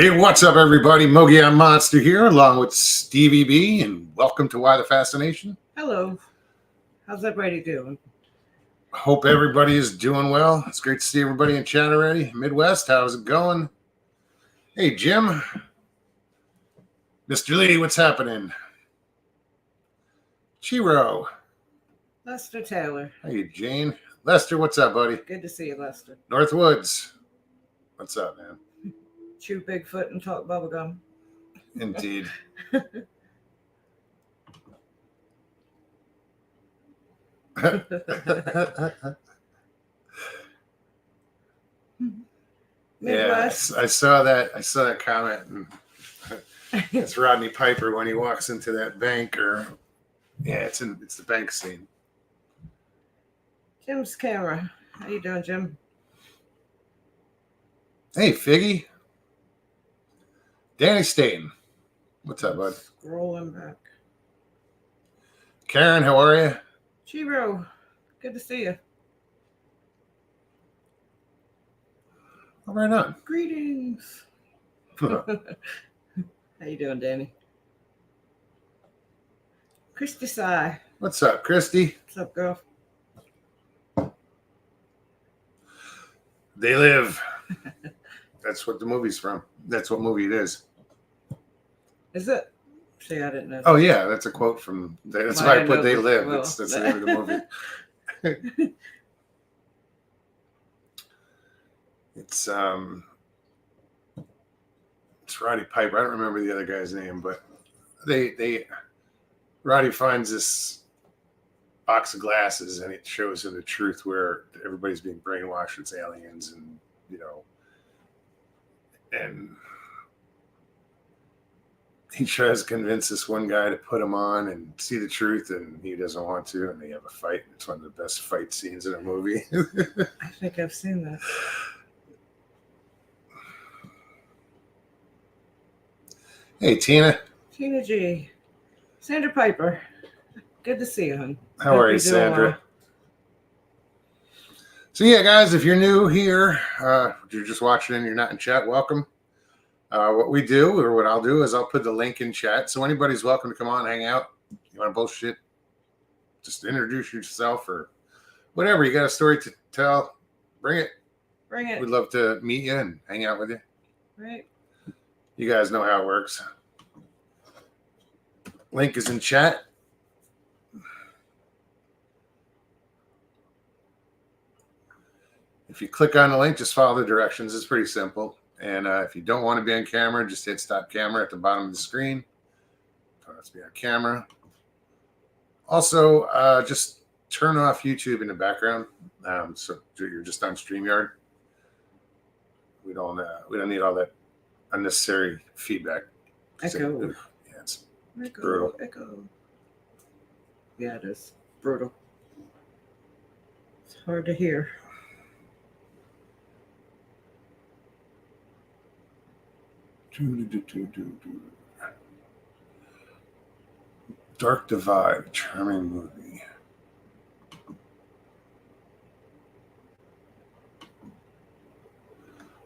Hey, what's up, everybody? Mogi on Monster here, along with Stevieb, and welcome to Why the Fascination. Hello. How's everybody doing? Hope everybody is doing well. It's great to see everybody in chat already. Midwest, how's it going? Hey, Jim. Mr. Lee, what's happening? Chiro. Lester Taylor. Hey, Jane. Lester, what's up, buddy? Good to see you, Lester. Northwoods. What's up, man? Chew Bigfoot and talk bubblegum. Indeed. Midwest. Yeah, I saw that comment, and it's Rodney Piper when he walks into that bank, it's the bank scene. Jim's camera. How you doing, Jim? Hey, Figgy. Danny Staten. What's up, bud? Scrolling back. Karen, how are you? Chiro. Good to see you. All right on. Greetings. How you doing, Danny? Christy Sy. What's up, Christy? What's up, girl? They Live. That's what the movie's from. That's what movie it is. Is it? See, I didn't know. Oh, yeah. That's a quote from... That's why I put They Live. Well, That's the name of the movie. It's Roddy Piper. I don't remember the other guy's name, but Roddy finds this box of glasses, and it shows him the truth where everybody's being brainwashed. It's aliens, and and he tries to convince this one guy to put him on and see the truth, and he doesn't want to, and they have a fight. It's one of the best fight scenes in a movie. I think I've seen that. Hey, Tina. Tina G. Sandra Piper. Good to see you, hon. How are you, Sandra? Well. So, yeah, guys, if you're new here, if you're just watching and you're not in chat, welcome. What we do, or what I'll do, is I'll put the link in chat. So anybody's welcome to come on, hang out. You want to bullshit? Just introduce yourself or whatever. You got a story to tell? Bring it. Bring it. We'd love to meet you and hang out with you. Right. You guys know how it works. Link is in chat. If you click on the link, just follow the directions. It's pretty simple. And if you don't want to be on camera, just hit stop camera at the bottom of the screen. Don't have to be on camera. Also, just turn off YouTube in the background, so you're just on StreamYard. We don't need all that unnecessary feedback. Echo. Yeah, it's Echo. brutal. Echo. Yeah, it is brutal. It's hard to hear. Dark Divide, charming movie.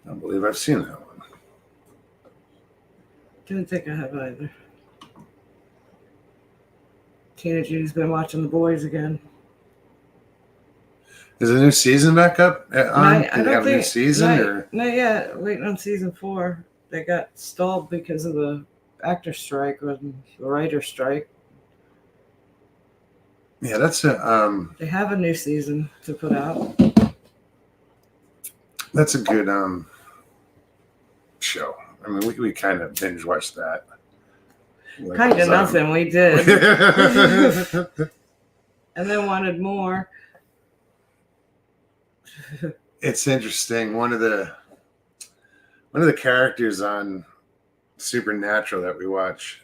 I don't believe I've seen that one. Don't think I have either. Tina G's been watching The Boys again. Is the new season back up on? I Did they don't have a new think season? not yet. Waiting on season 4. They got stalled because of the actor strike or the writer strike. Yeah, that's a They have a new season to put out. that's a good show. I mean, we kind of binge watched that. Like, Kind of nothing. We did, and then wanted more. It's interesting. One of the characters on Supernatural that we watch,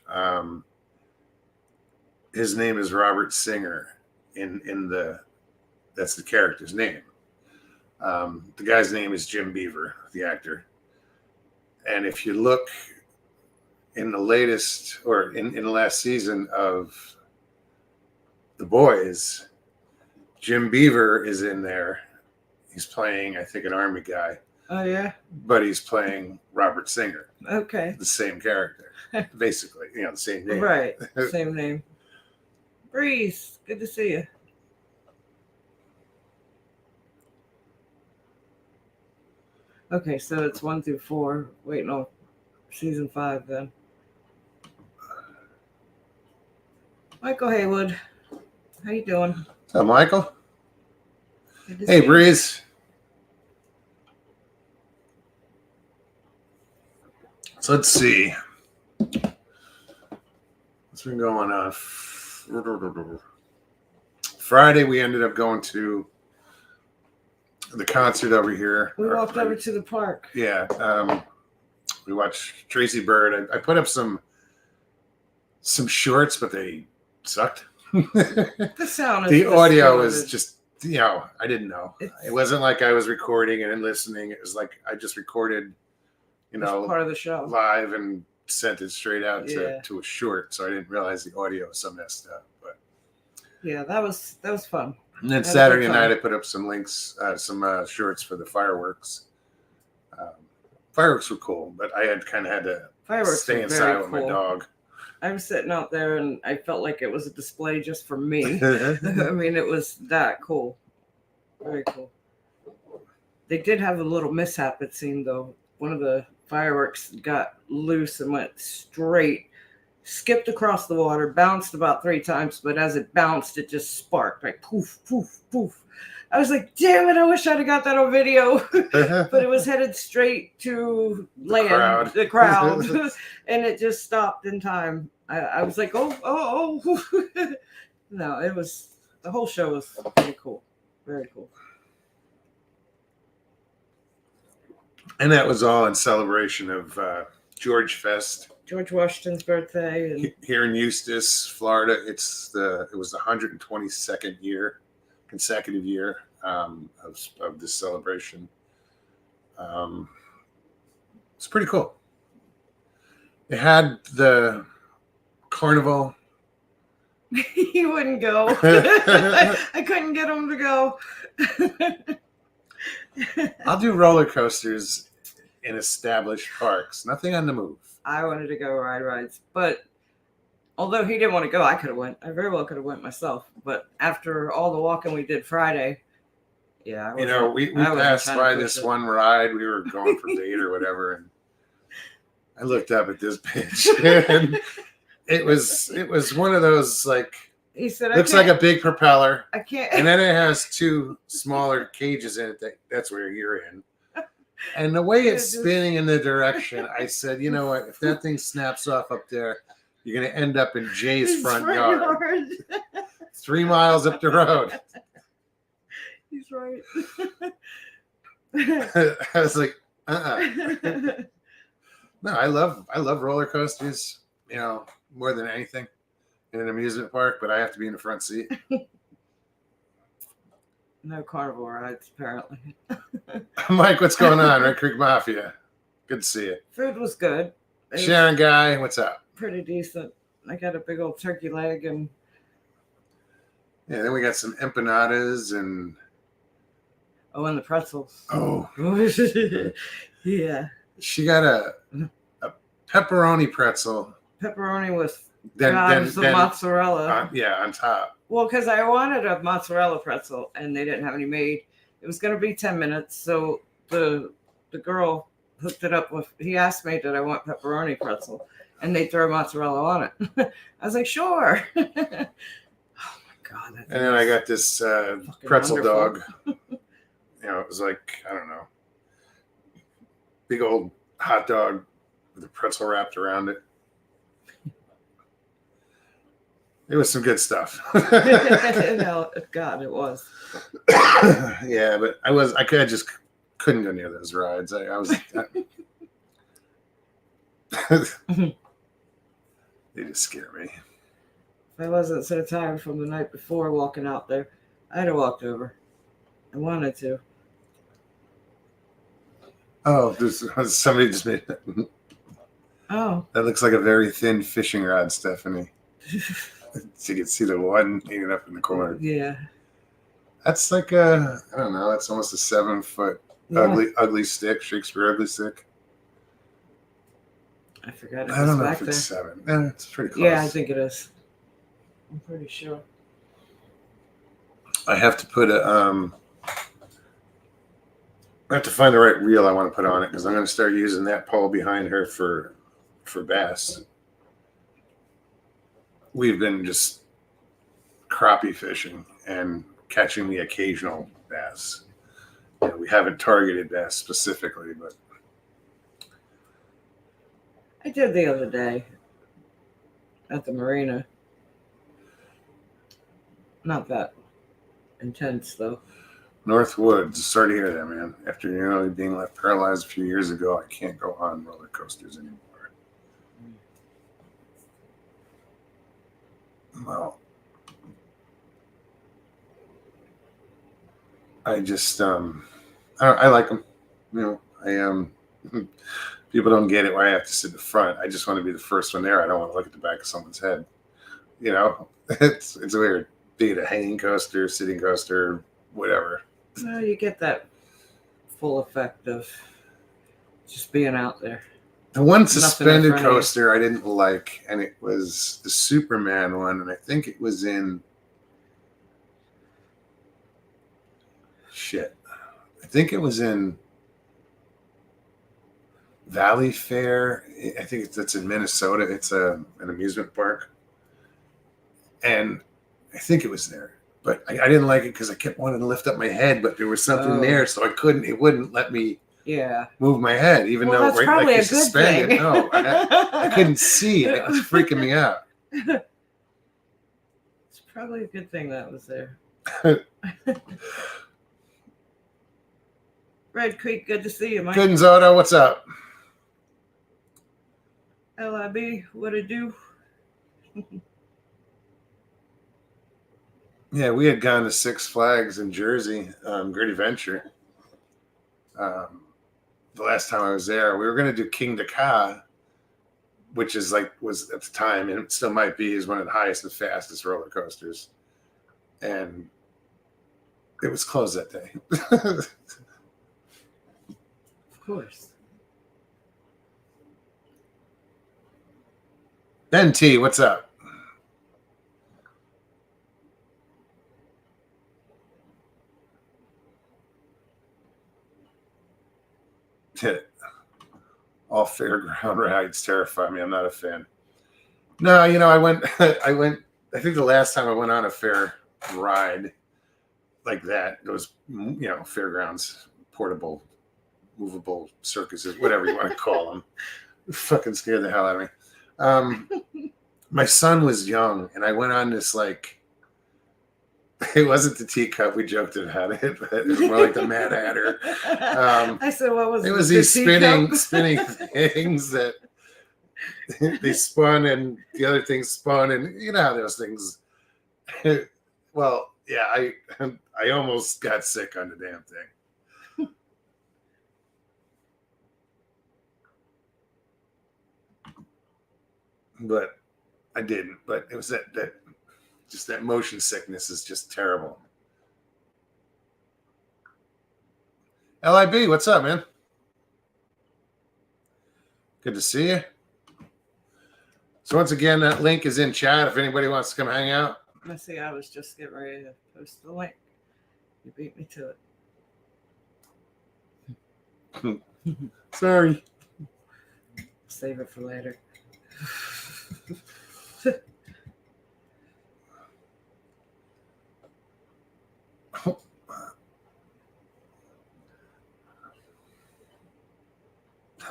his name is Robert Singer. That's the character's name. The guy's name is Jim Beaver, the actor. And if you look in the latest, or in the last season of The Boys, Jim Beaver is in there. He's playing, I think, an army guy. Oh yeah. but he's playing Robert Singer, Okay. the same character, basically. The same name. Right. Same name. Breeze, good to see you. Okay, so it's 1 through 4. Wait, no, season 5 then. Michael Haywood, how you doing? What's up, Michael? Good to Hey, see you. Breeze. So let's see. What's been going on? Friday, we ended up going to the concert over here. We walked over to the park. Yeah. We watched Tracy Bird. I put up some shorts, but they sucked. The sound is the audio distorted. was just, I didn't know. It wasn't like I was recording and listening. It was like I just recorded, It's part of the show. live and sent it straight out Yeah. to a short. So I didn't realize the audio was so messed up. But Yeah, that was fun. and then Had a Saturday good night, time. I put up some links, some shorts for the fireworks. Fireworks were cool, but I had to Fireworks stay were inside very with my cool. dog. I was sitting out there and I felt like it was a display just for me. I mean, it was that cool. Very cool. They did have a little mishap, it seemed, though. One of the fireworks got loose and went straight, skipped across the water, bounced about 3 times, but as it bounced, it just sparked, like poof, poof, poof. I was like, damn it, I wish I'd have got that on video. But it was headed straight to land, the crowd, and it just stopped in time. I was like, oh. No, it was, the whole show was pretty cool. Very cool. And that was all in celebration of George Fest George Washington's birthday. And here in Eustis, Florida. It was the 122nd consecutive year of this celebration. It's pretty cool. They had the carnival. He wouldn't go. I couldn't get him to go. I'll do roller coasters in established parks. Nothing on the move. I wanted to go ride rides, but although he didn't want to go, I could have went. I very well could have went myself. But after all the walking we did Friday, yeah, we passed by this one ride. We were going for date or whatever, and I looked up at this bitch, and it was one of those like. He said, looks like a big propeller. I can't. And then it has 2 smaller cages in it. That's where you're in. And the way it's spinning in the direction, I said, you know what? If that thing snaps off up there, you're going to end up in Jay's front yard. 3 miles up the road. He's right. I was like, No, I love roller coasters, more than anything. In an amusement park, but I have to be in the front seat. No carnival rides, apparently. Mike, what's going on? Red Creek Mafia. Good to see you. Food was good. Sharon Guy, what's up? Pretty decent. I got a big old turkey leg and. Yeah, then we got some empanadas and. Oh, and the pretzels. Oh. Yeah. She got a pepperoni pretzel. Pepperoni with. Then mozzarella. On top. Well, because I wanted a mozzarella pretzel and they didn't have any made. It was going to be 10 minutes. So the girl hooked it up with, he asked me, did I want pepperoni pretzel? And they throw mozzarella on it. I was like, sure. Oh my God. And then I got this pretzel wonderful. dog. It was like, I don't know, big old hot dog with a pretzel wrapped around it. It was some good stuff. No, God, it was. Yeah, but I just couldn't go near those rides. They just scare me. If I wasn't so tired from the night before walking out there, I'd have walked over. I wanted to. Oh, somebody just made that. Oh. That looks like a very thin fishing rod, Stephanie. So you can see the one hanging up in the corner. Yeah. That's like I don't know, that's almost a 7-foot Yeah. Ugly Stick, Shakespeare Ugly Stick. I forgot it I was don't know back if it's there. 7. Yeah, it's pretty close. Yeah, I think it is. I'm pretty sure. I have to put I have to find the right reel I want to put on it because I'm going to start using that pole behind her for bass. We've been just crappie fishing and catching the occasional bass. You know, we haven't targeted bass specifically, but I did the other day at the marina. Not that intense though. North Woods. Sorry to hear that, man. After nearly being left paralyzed a few years ago, I can't go on roller coasters anymore. Well, I just I like them. You know, people don't get it why I have to sit in the front. I just want to be the first one there. I don't want to look at the back of someone's head. You know, it's weird. Be it a hanging coaster, sitting coaster, whatever. Well, you get that full effect of just being out there. The one suspended coaster I didn't like, and it was the Superman one, and I think it was in I think it was in Valley Fair. I think it's in Minnesota. It's an amusement park, and I think it was there. But I didn't like it because I kept wanting to lift up my head, but there was something there, so I couldn't. It wouldn't let me move my head, even though that's probably a good thing. No, I couldn't see it. It was freaking me out. It's probably a good thing that was there. Red Creek, good to see you, Mike. Good, Zoto, what's up? LIB, what it do? Yeah, we had gone to Six Flags in Jersey, Great Adventure. The last time I was there, we were going to do King Dakar, which was at the time, and it still might be, is one of the highest and fastest roller coasters. And it was closed that day. Of course. Ben T, what's up? All fairground rides terrify me. I'm not a fan. No, I went, I think the last time I went on a fair ride like that, those, fairgrounds, portable, movable circuses, whatever you want to call them, fucking scared the hell out of me. My son was young, and I went on this, it wasn't the teacup. We joked about it, but it was more like the Mad Hatter. I said, what was it? It was these spinning things that they spun, and the other things spun, and you know how those things. Well, yeah, I almost got sick on the damn thing. But I didn't. But it was that just that motion sickness is just terrible. LIB, what's up, man? Good to see you. So once again, that link is in chat if anybody wants to come hang out. Let's see, I was just getting ready to post the link. You beat me to it. Sorry. Save it for later.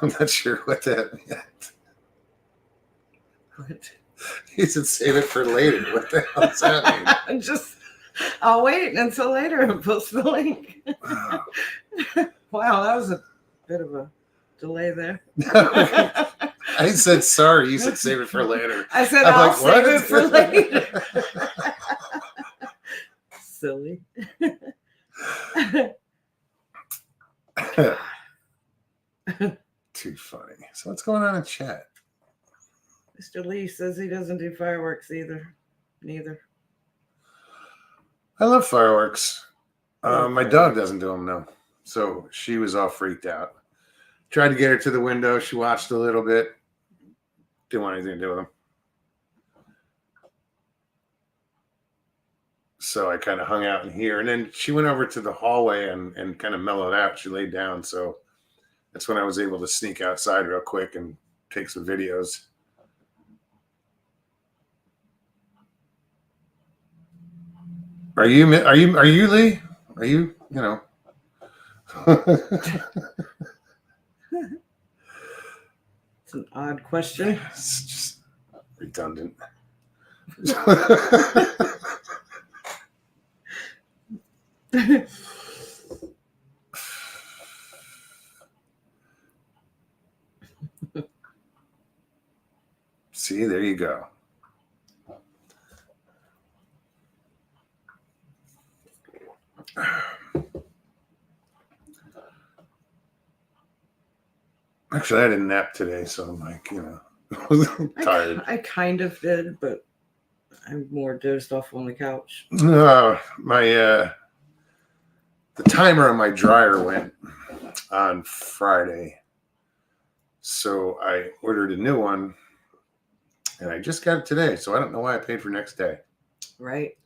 I'm not sure what that meant. What? He said save it for later. What the hell does that mean? I'll wait until later and post the link. Wow. Wow, that was a bit of a delay there. I said sorry. You said save it for later. I said I'll save it for later. Silly. Too funny. So what's going on in chat? Mr. Lee says he doesn't do fireworks either. Neither. I love fireworks. My dog doesn't do them, no. So she was all freaked out. Tried to get her to the window. She watched a little bit. Didn't want anything to do with him. So I kind of hung out in here. And then she went over to the hallway and kind of mellowed out. She laid down. So that's when I was able to sneak outside real quick and take some videos. Are you Lee? Are you know? It's an odd question. It's just redundant. See, there you go. Actually, I didn't nap today, so I'm like, tired. I kind of did, but I more dozed off on the couch. The timer on my dryer went on Friday, so I ordered a new one, and I just got it today. So I don't know why I paid for next day. Right.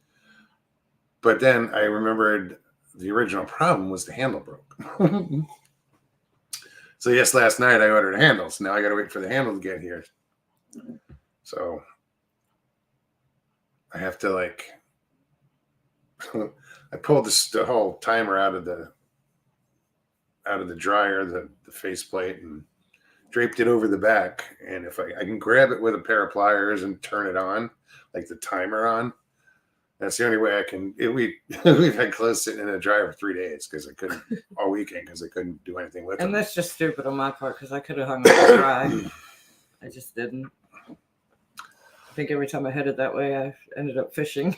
But then I remembered the original problem was the handle broke. So yes, last night I ordered a handle. So now I got to wait for the handle to get here. So I have to I pulled the whole timer out of the dryer, the faceplate, and draped it over the back. And if I can grab it with a pair of pliers and turn it on, like the timer on, that's the only way I can. We've had clothes sitting in the dryer for 3 days because I couldn't all weekend because I couldn't do anything with them. And that's just stupid on my part because I could have hung it to dry. I just didn't. I think every time I headed that way, I ended up fishing.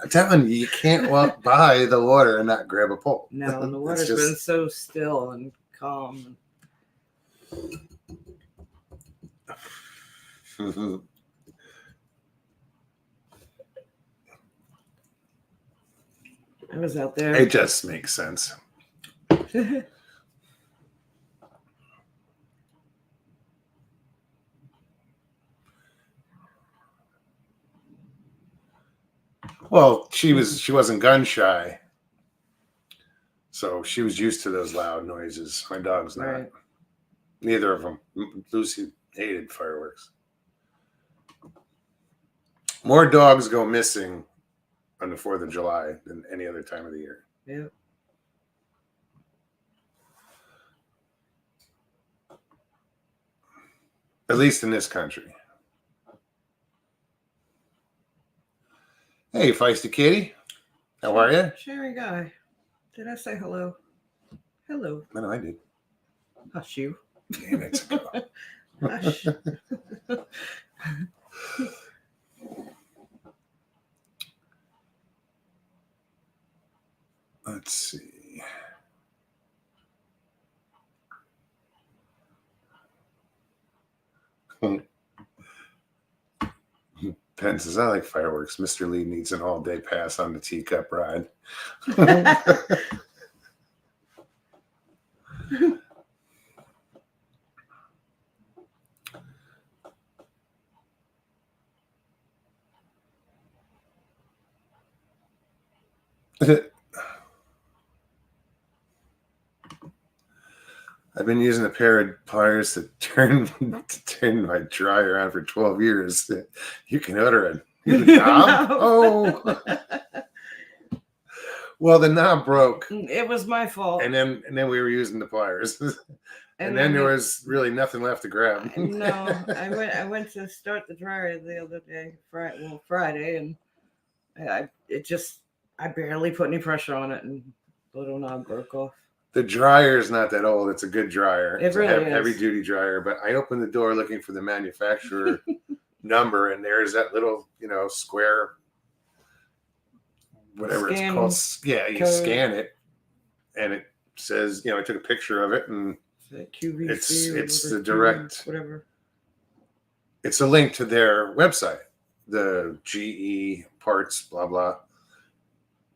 I'm telling you, you can't walk by the water and not grab a pole. No, and the water's been so still and calm. I was out there. It just makes sense. Well, she wasn't gun shy, so she was used to those loud noises. My dog's not. Right. Neither of them. Lucy hated fireworks. More dogs go missing on the 4th of July than any other time of the year. Yeah. At least in this country. Hey, feisty kitty. How are you? Sherry guy. Did I say hello? Hello. No, I did. Hush you. Damn it. Hush. Let's see. Penn says, I like fireworks. Mr. Lee needs an all-day pass on the teacup ride. I've been using a pair of pliers to turn my dryer on for 12 years. You can order a knob? No. Oh. Well, the knob broke. It was my fault. And then we were using the pliers. and then there was really nothing left to grab. No, I went to start the dryer the other day, Friday, and I barely put any pressure on it, and the little knob broke off. The dryer is not that old. It's a good dryer. It's really a heavy duty dryer. But I opened the door looking for the manufacturer number, and there's that little, square, whatever it's called. Yeah, you scan it, and it says, I took a picture of it, and QVC it's the direct whatever. It's a link to their website, the GE parts, blah blah.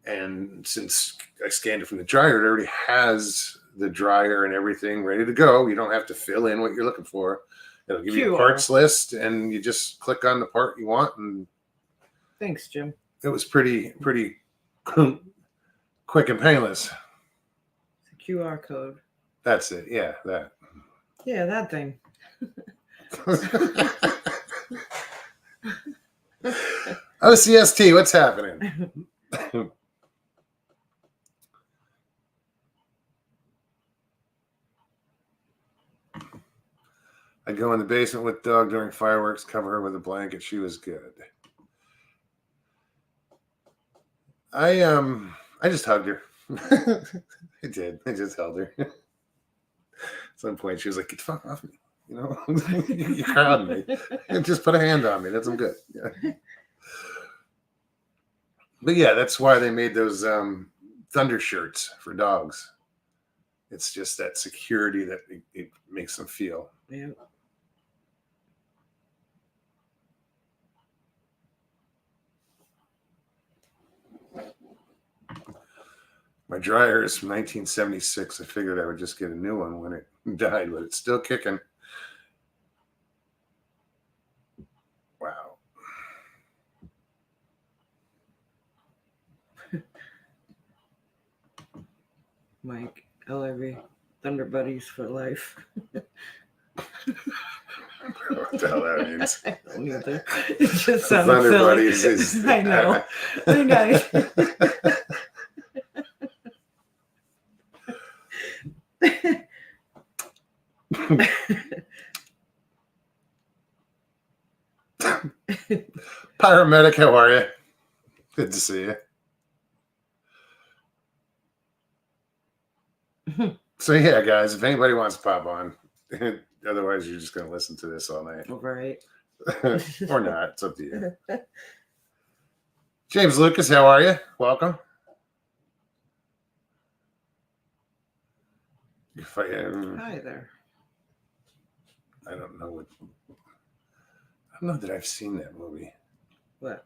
And since I scanned it from the dryer, it already has the dryer and everything ready to go. You don't have to fill in what you're looking for. It'll give you a parts list, and you just click on the part you want. And thanks, Jim. It was pretty quick and painless. It's a QR code. That's it. Yeah, that. Yeah, that thing. OCST, what's happening? I'd go in the basement with Doug during fireworks, cover her with a blanket. She was good. I just hugged her. I did. I just held her. At some point, she was like, "Get the fuck off me." You know, you crowded me. Just put a hand on me. That's I'm good. Yeah. But yeah, that's why they made those thunder shirts for dogs. It's just that security that it makes them feel. Yeah. My dryer is from 1976. I figured I would just get a new one when it died, but it's still kicking. Wow. Mike, LIV, Thunder Buddies for life. What the hell that means? I don't either. It just sounds Thunder silly. Buddies is... I know. I know. Paramedic, how are you? Good to see you. So yeah, guys, if anybody wants to pop on, otherwise you're just going to listen to this all night. Right. Or not. It's up to you. James Lucas, how are you? Welcome. Hi there. I don't know that I've seen that movie. What?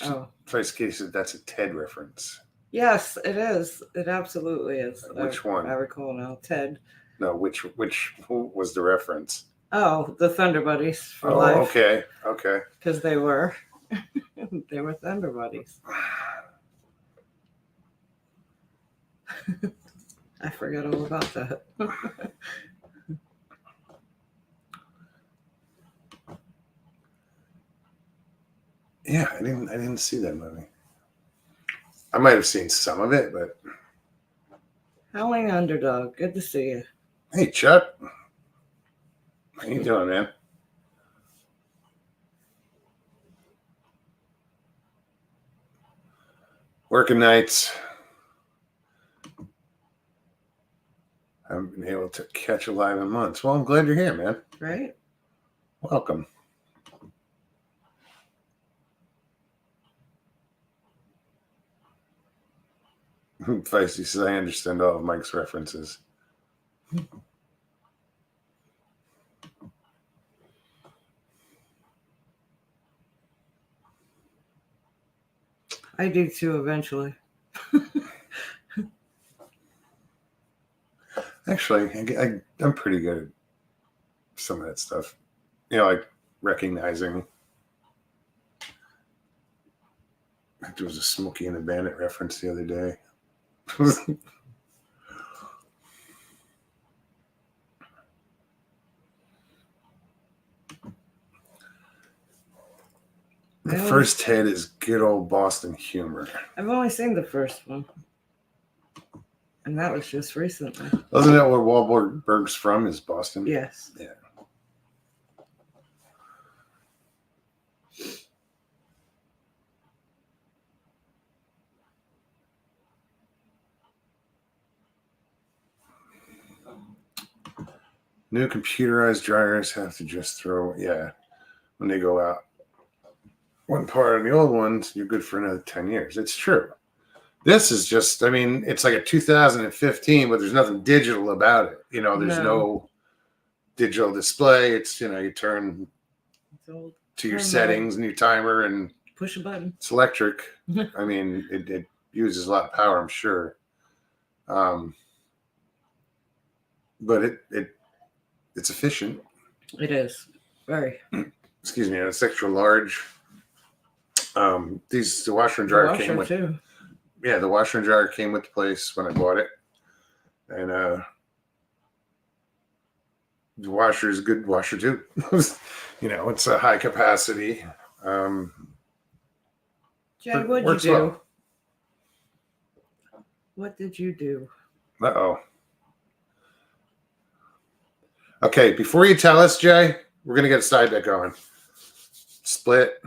Oh. Vice Katie said that's a Ted reference. Yes, it is. It absolutely is. Which one? I recall now. Ted. No, who was the reference? Oh, the Thunder Buddies for life. Okay. Because they were Thunder Buddies. I forgot all about that. Yeah, I didn't see that movie. I might have seen some of it, but Howling Underdog. Good to see you. Hey, Chuck. How you doing, man? Working nights. I haven't been able to catch a live in months. Well, I'm glad you're here, man. Right? Welcome. Feisty says, I understand all of Mike's references. I do too, eventually. Actually, I'm pretty good at some of that stuff. You know, like recognizing. There was a Smokey and the Bandit reference the other day. The first Ted is good old Boston humor. I've only seen the first one. And that was just recently. Wasn't that where Wahlberg's from, is Boston? Yes. Yeah. New computerized dryers have to just throw, when they go out. One part of the old ones, you're good for another 10 years. It's true. This is just, I mean, it's like a 2015, but there's nothing digital about it. You know, there's no digital display. It's, you know, you turn to your settings and your timer and push a button. It's electric. I mean, it uses a lot of power, I'm sure. But it's efficient. It is very. Excuse me, and it's extra large. The washer and dryer came with too. Yeah, the washer and dryer came with the place when I bought it, and the washer is a good washer too. It's a high capacity. Jay, what'd you do? Well. What did you do? Uh-oh. Okay, before you tell us, Jay, we're going to get a side bet going. Split.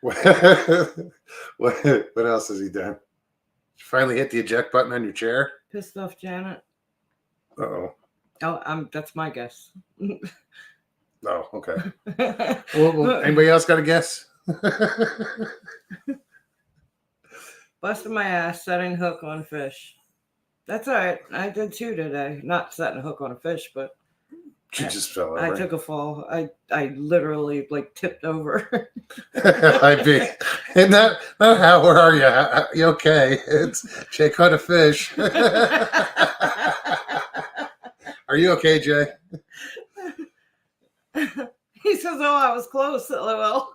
What else has he done? Did you finally hit the eject button on your chair? Pissed off Janet. Uh-oh. Oh, that's my guess. Oh, okay. Well, anybody else got a guess? Busted my ass setting hook on fish. That's all right. I did too today. Not setting a hook on a fish, but she just fell over. I took a fall. I literally tipped over. And not how, where are you? You okay? It's Jay caught a fish. Are you okay, Jay? He says, "Oh, I was close." LOL.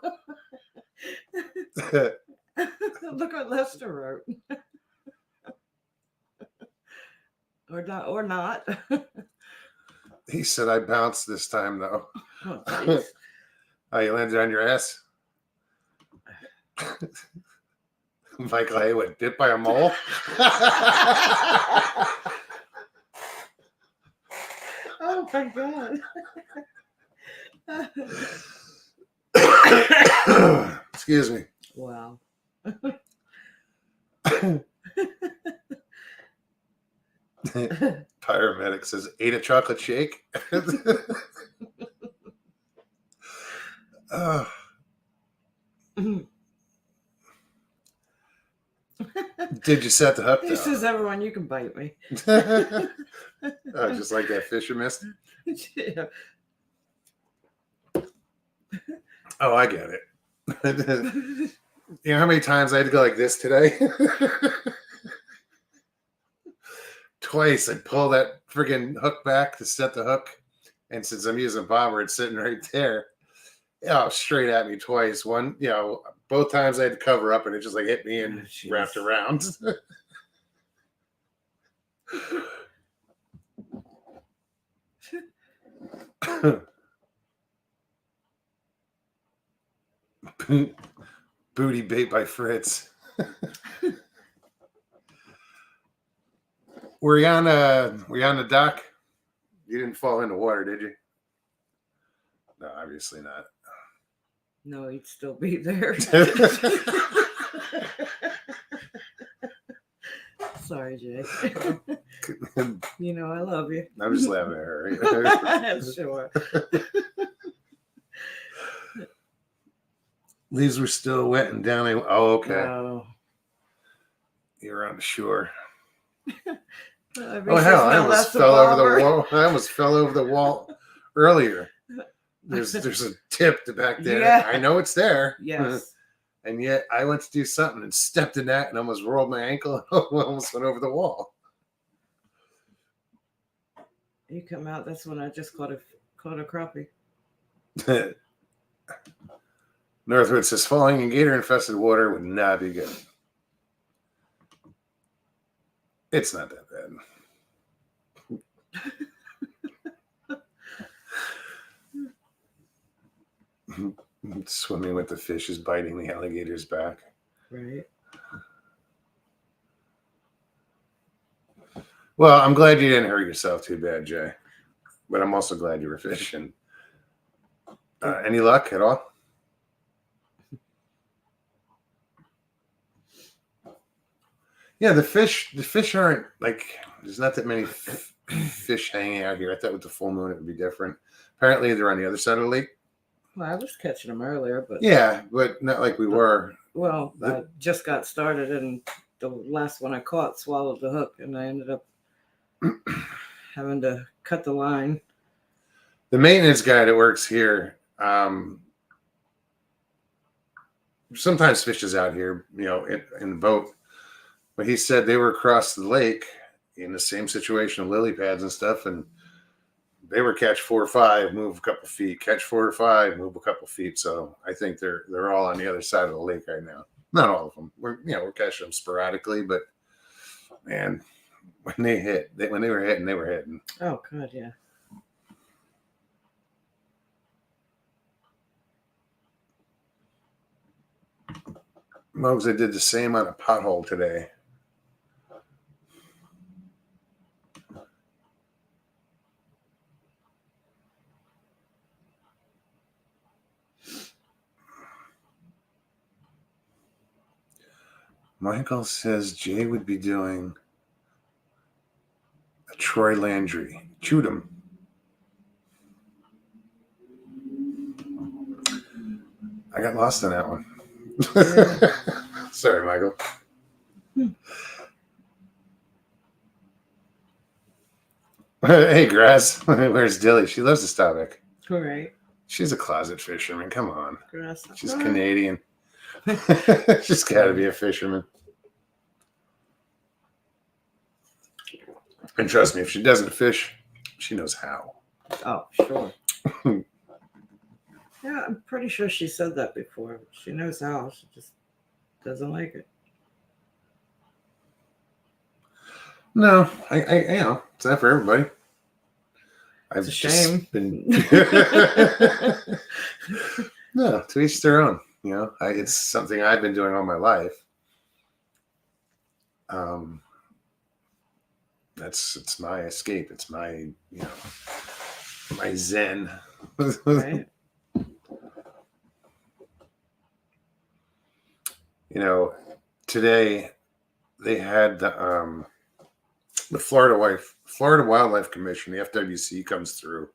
Look what Lester wrote. Or not. He said, "I bounced this time, though." Oh, you landed on your ass? Michael Haywood, bit by a mole? Oh, my God. Excuse me. Wow. Paramedic says, ate a chocolate shake. Did you set the hook down? He says, "Everyone, you can bite me." Just like that fish you missed? Yeah. Oh, I get it. You know how many times I had to go like this today? Twice. I'd pull that friggin' hook back to set the hook. And since I'm using a bobber, it's sitting right there. Straight at me twice. One, both times I had to cover up and it just hit me and wrapped around. Booty bait by Fritz. Were you on the dock? You didn't fall in the water, did you? No, obviously not. No, he'd still be there. Sorry, Jay. I love you. I'm just laughing at her. Sure. Leaves were still wet and down. Oh, okay. Oh. You're on the shore. Oh hell! I almost fell over the wall. I almost fell over the wall earlier. There's a tip back there. Yeah. I know it's there. Yes. And yet I went to do something and stepped in that and almost rolled my ankle and almost went over the wall. You come out. That's when I just caught a crappie. Northwood says falling in gator-infested water would not be good. It's not that bad. Swimming with the fish is biting the alligator's back. Right. Well, I'm glad you didn't hurt yourself too bad, Jay. But I'm also glad you were fishing. Any luck at all? Yeah, the fish aren't there's not that many fish hanging out here. I thought with the full moon it would be different. Apparently they're on the other side of the lake. Well, I was catching them earlier, but yeah, but not like we were. Well, I just got started, and the last one I caught swallowed the hook, and I ended up having to cut the line. The maintenance guy that works here, sometimes fishes out here, in the boat. But he said they were across the lake in the same situation of lily pads and stuff, and they were catch 4 or 5, move a couple feet, catch 4 or 5, move a couple feet. So I think they're all on the other side of the lake right now. Not all of them. We're catching them sporadically, but man, when they were hitting, they were hitting. Oh, good, yeah. Mugs, I did the same on a pothole today. Michael says Jay would be doing a Troy Landry. Shoot him. I got lost on that one. Yeah. Sorry, Michael. Hey, Grass. Where's Dilly? She loves this topic. All right. She's a closet fisherman. Come on. Grass. She's Canadian. She's got to be a fisherman. And trust me, if she doesn't fish, she knows how. Oh, sure. Yeah, I'm pretty sure she said that before. She knows how. She just doesn't like it. No, I it's not for everybody. It's a shame. No, to each their own. It's something I've been doing all my life. It's my escape. It's my my zen. Right. Today they had the Florida Wildlife Commission, the FWC, comes through,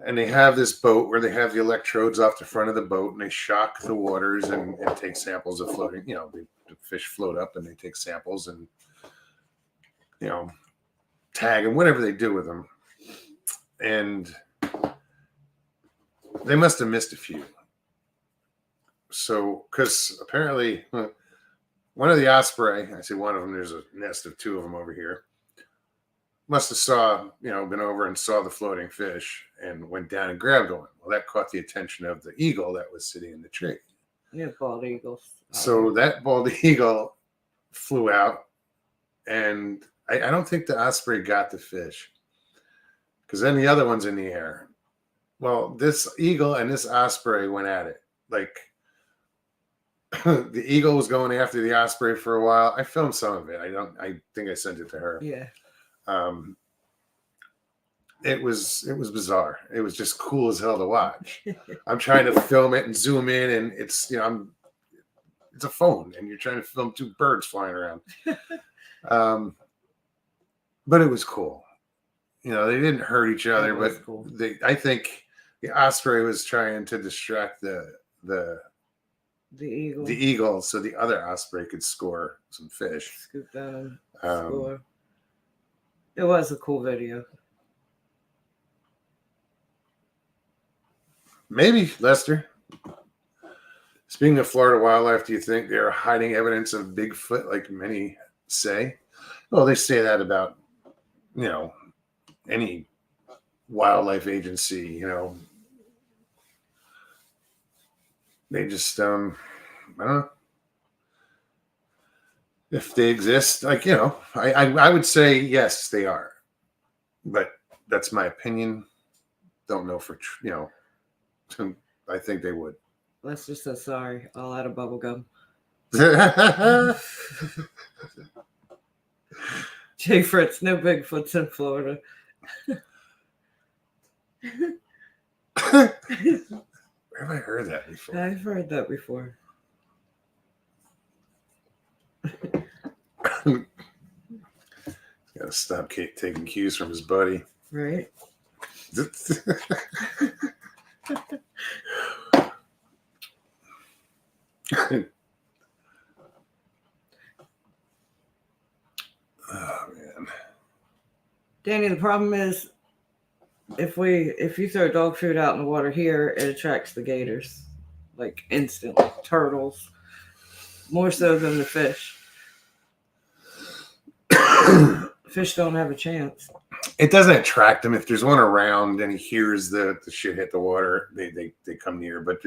and they have this boat where they have the electrodes off the front of the boat, and they shock the waters and take samples of floating. The fish float up, and they take samples and tag and whatever they do with them. And they must have missed a few. So, because apparently one of the osprey, I say one of them, there's a nest of 2 of them over here, must have been over and saw the floating fish and went down and grabbed one. Well, that caught the attention of the eagle that was sitting in the tree. Yeah, bald eagles. So that bald eagle flew out, and I don't think the osprey got the fish, because then the other one's in the air. Well, this eagle and this osprey went at it. Like, the eagle was going after the osprey for a while. I filmed some of it. I think I sent it to her. Yeah. It was bizarre. It was just cool as hell to watch. I'm trying to film it and zoom in, and it's it's a phone, and you're trying to film 2 birds flying around. But it was cool. They didn't hurt each other, but cool. I think the osprey was trying to distract the eagle, so the other osprey could score some fish. Scoop down and score. It was a cool video. Maybe, Lester. Speaking of Florida wildlife, do you think they're hiding evidence of Bigfoot like many say? Well, they say that about, any wildlife agency, They just, I don't know. If they exist, I would say yes, they are. But that's my opinion. Don't know for, I think they would. Lester says sorry. I'll add a bubble gum. Jay Fritz, no Bigfoots in Florida. Where have I heard that before? I've heard that before. Gotta stop taking cues from his buddy. Right. Oh man, Danny, the problem is if you throw dog food out in the water here, it attracts the gators. like instantly. Turtles, more so than the fish. Fish don't have a chance. It doesn't attract them. If there's one around and he hears the shit hit the water, they come near. But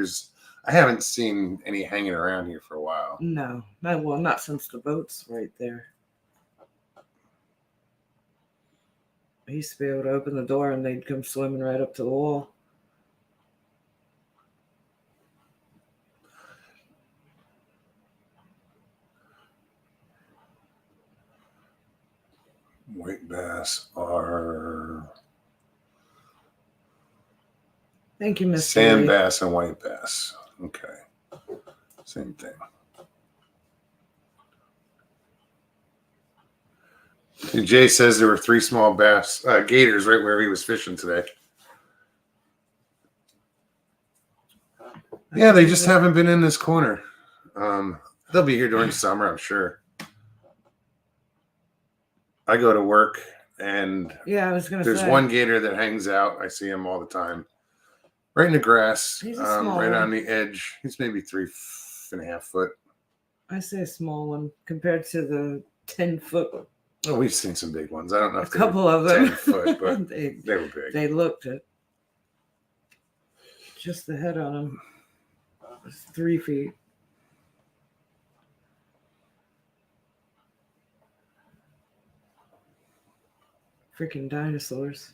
I haven't seen any hanging around here for a while. No, not since the boat's right there. I used to be able to open the door and they'd come swimming right up to the wall. White bass are... Thank you, Mr. Sand Lee. bass and white bass. Okay. Same thing. And Jay says there were 3 small bass, gators right where he was fishing today. Yeah, they just haven't been in this corner. They'll be here during the summer, I'm sure. I go to work and Yeah, I was gonna there's say. one gator that hangs out. I see him all the time. Right in the grass, He's a small right one. on the edge. He's maybe 3.5 foot. I say a small one compared to the 10-foot. Oh, we've seen some big ones. I don't know A if they were couple of them. 10 foot, but they they were big. They looked it. Just the head on them was 3 feet. Freaking dinosaurs.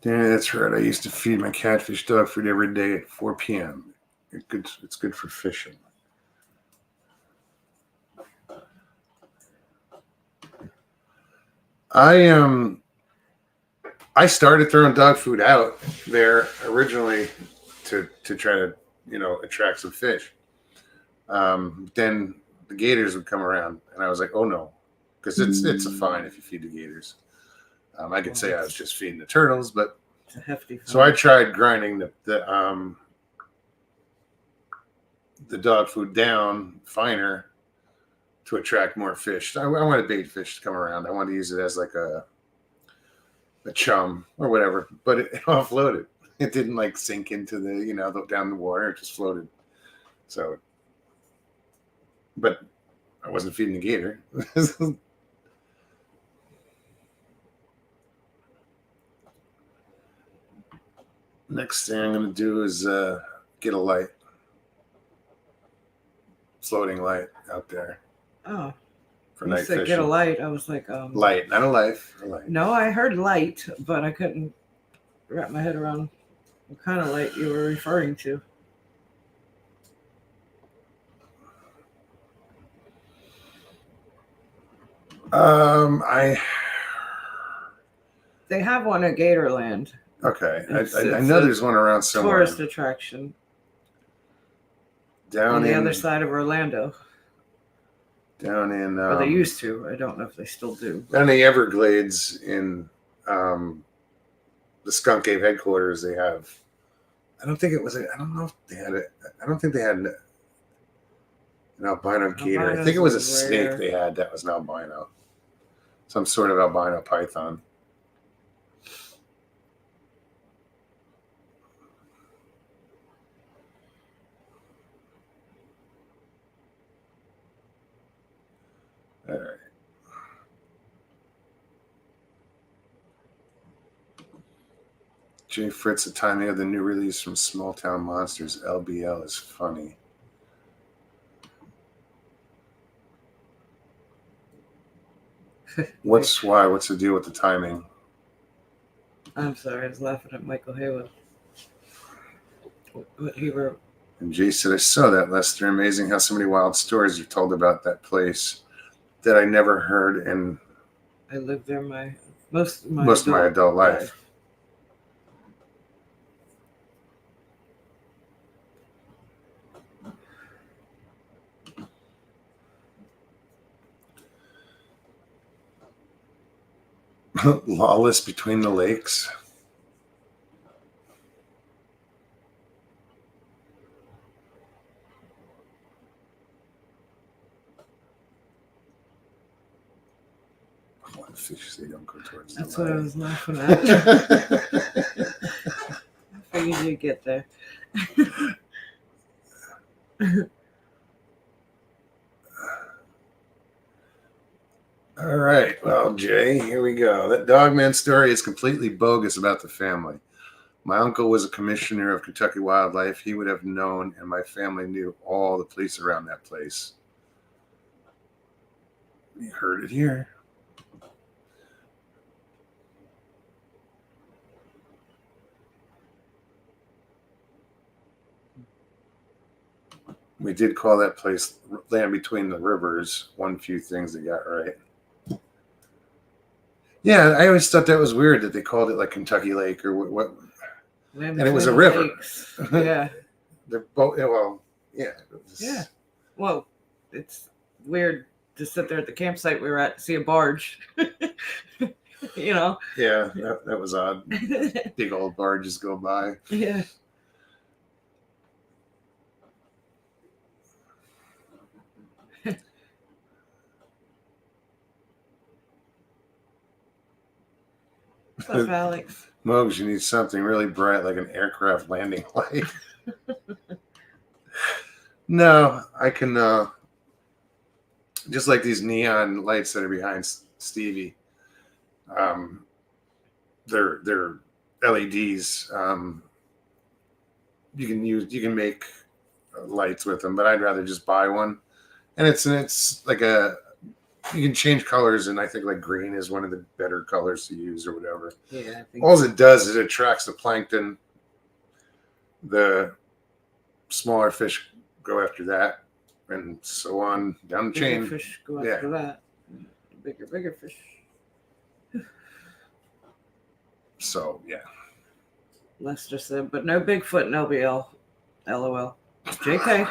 Yeah, that's right. I used to feed my catfish dog food every day at 4 p.m. It's good for fishing. I started throwing dog food out there originally to try to attract some fish. Then the gators would come around, and I was like, oh no, because it's a fine if you feed the gators. I could say I was just feeding the turtles, but it's a hefty fine. So I tried grinding the dog food down finer to attract more fish. I wanted bait fish to come around. I wanted to use it as like a chum or whatever, but it offloaded. It didn't like sink into the down the water. It just floated. So, but I wasn't feeding the gator. Next thing I'm going to do is get a light. Floating light out there. Oh. For You night said fishing. get a light. I was like, Light, not a life. A light. No, I heard light, but I couldn't wrap my head around what kind of light you were referring to. They have one at Gatorland. Okay. It's I know there's one around somewhere. Tourist attraction. Down on the in, other side of Orlando. Down in... or they used to. I don't know if they still do. Down in the Everglades in the Skunk Cave headquarters, they have... I don't know if they had it. I don't think they had an albino gator. I think it was a snake they had that was an albino. Some sort of albino python. All right. Jay Fritz, the timing of the new release from Small Town Monsters, LBL, is funny. What's the deal with the timing? I'm sorry, I was laughing at Michael Haywood. What he wrote. And Jay said, I saw that, Lester. Amazing how so many wild stories are told about that place that I never heard in I lived there most of my adult life. Lawless Between the Lakes. fish they don't go towards That's the what I light. was laughing at. I figured you'd get there. All right. Well, Jay, here we go. That Dogman story is completely bogus about the family. My uncle was a commissioner of Kentucky Wildlife. He would have known, and my family knew all the police around that place. You heard it here. We did call that place Land Between the Rivers. One few things they got right. Yeah, I always thought that was weird that they called it like Kentucky Lake or what. Land And it was a Between the river. Lakes. Yeah. They're both, well, yeah. Yeah. Well, it's weird to sit there at the campsite we were at to see a barge. You know? Yeah, that was odd. Big old barges go by. Yeah. What's up, Alex? Mogs, you need something really bright like an aircraft landing light. No, I can just like these neon lights that are behind Stevieb. They're LEDs. You can make lights with them, but I'd rather just buy one. And it's like you can change colors, and I think like green is one of the better colors to use or whatever. Yeah. All it does is it attracts the plankton. The smaller fish go after that, and so on down the Bigger chain. fish go after that. Bigger fish. So yeah. Lester said, but no Bigfoot, no BL. LOL. JK.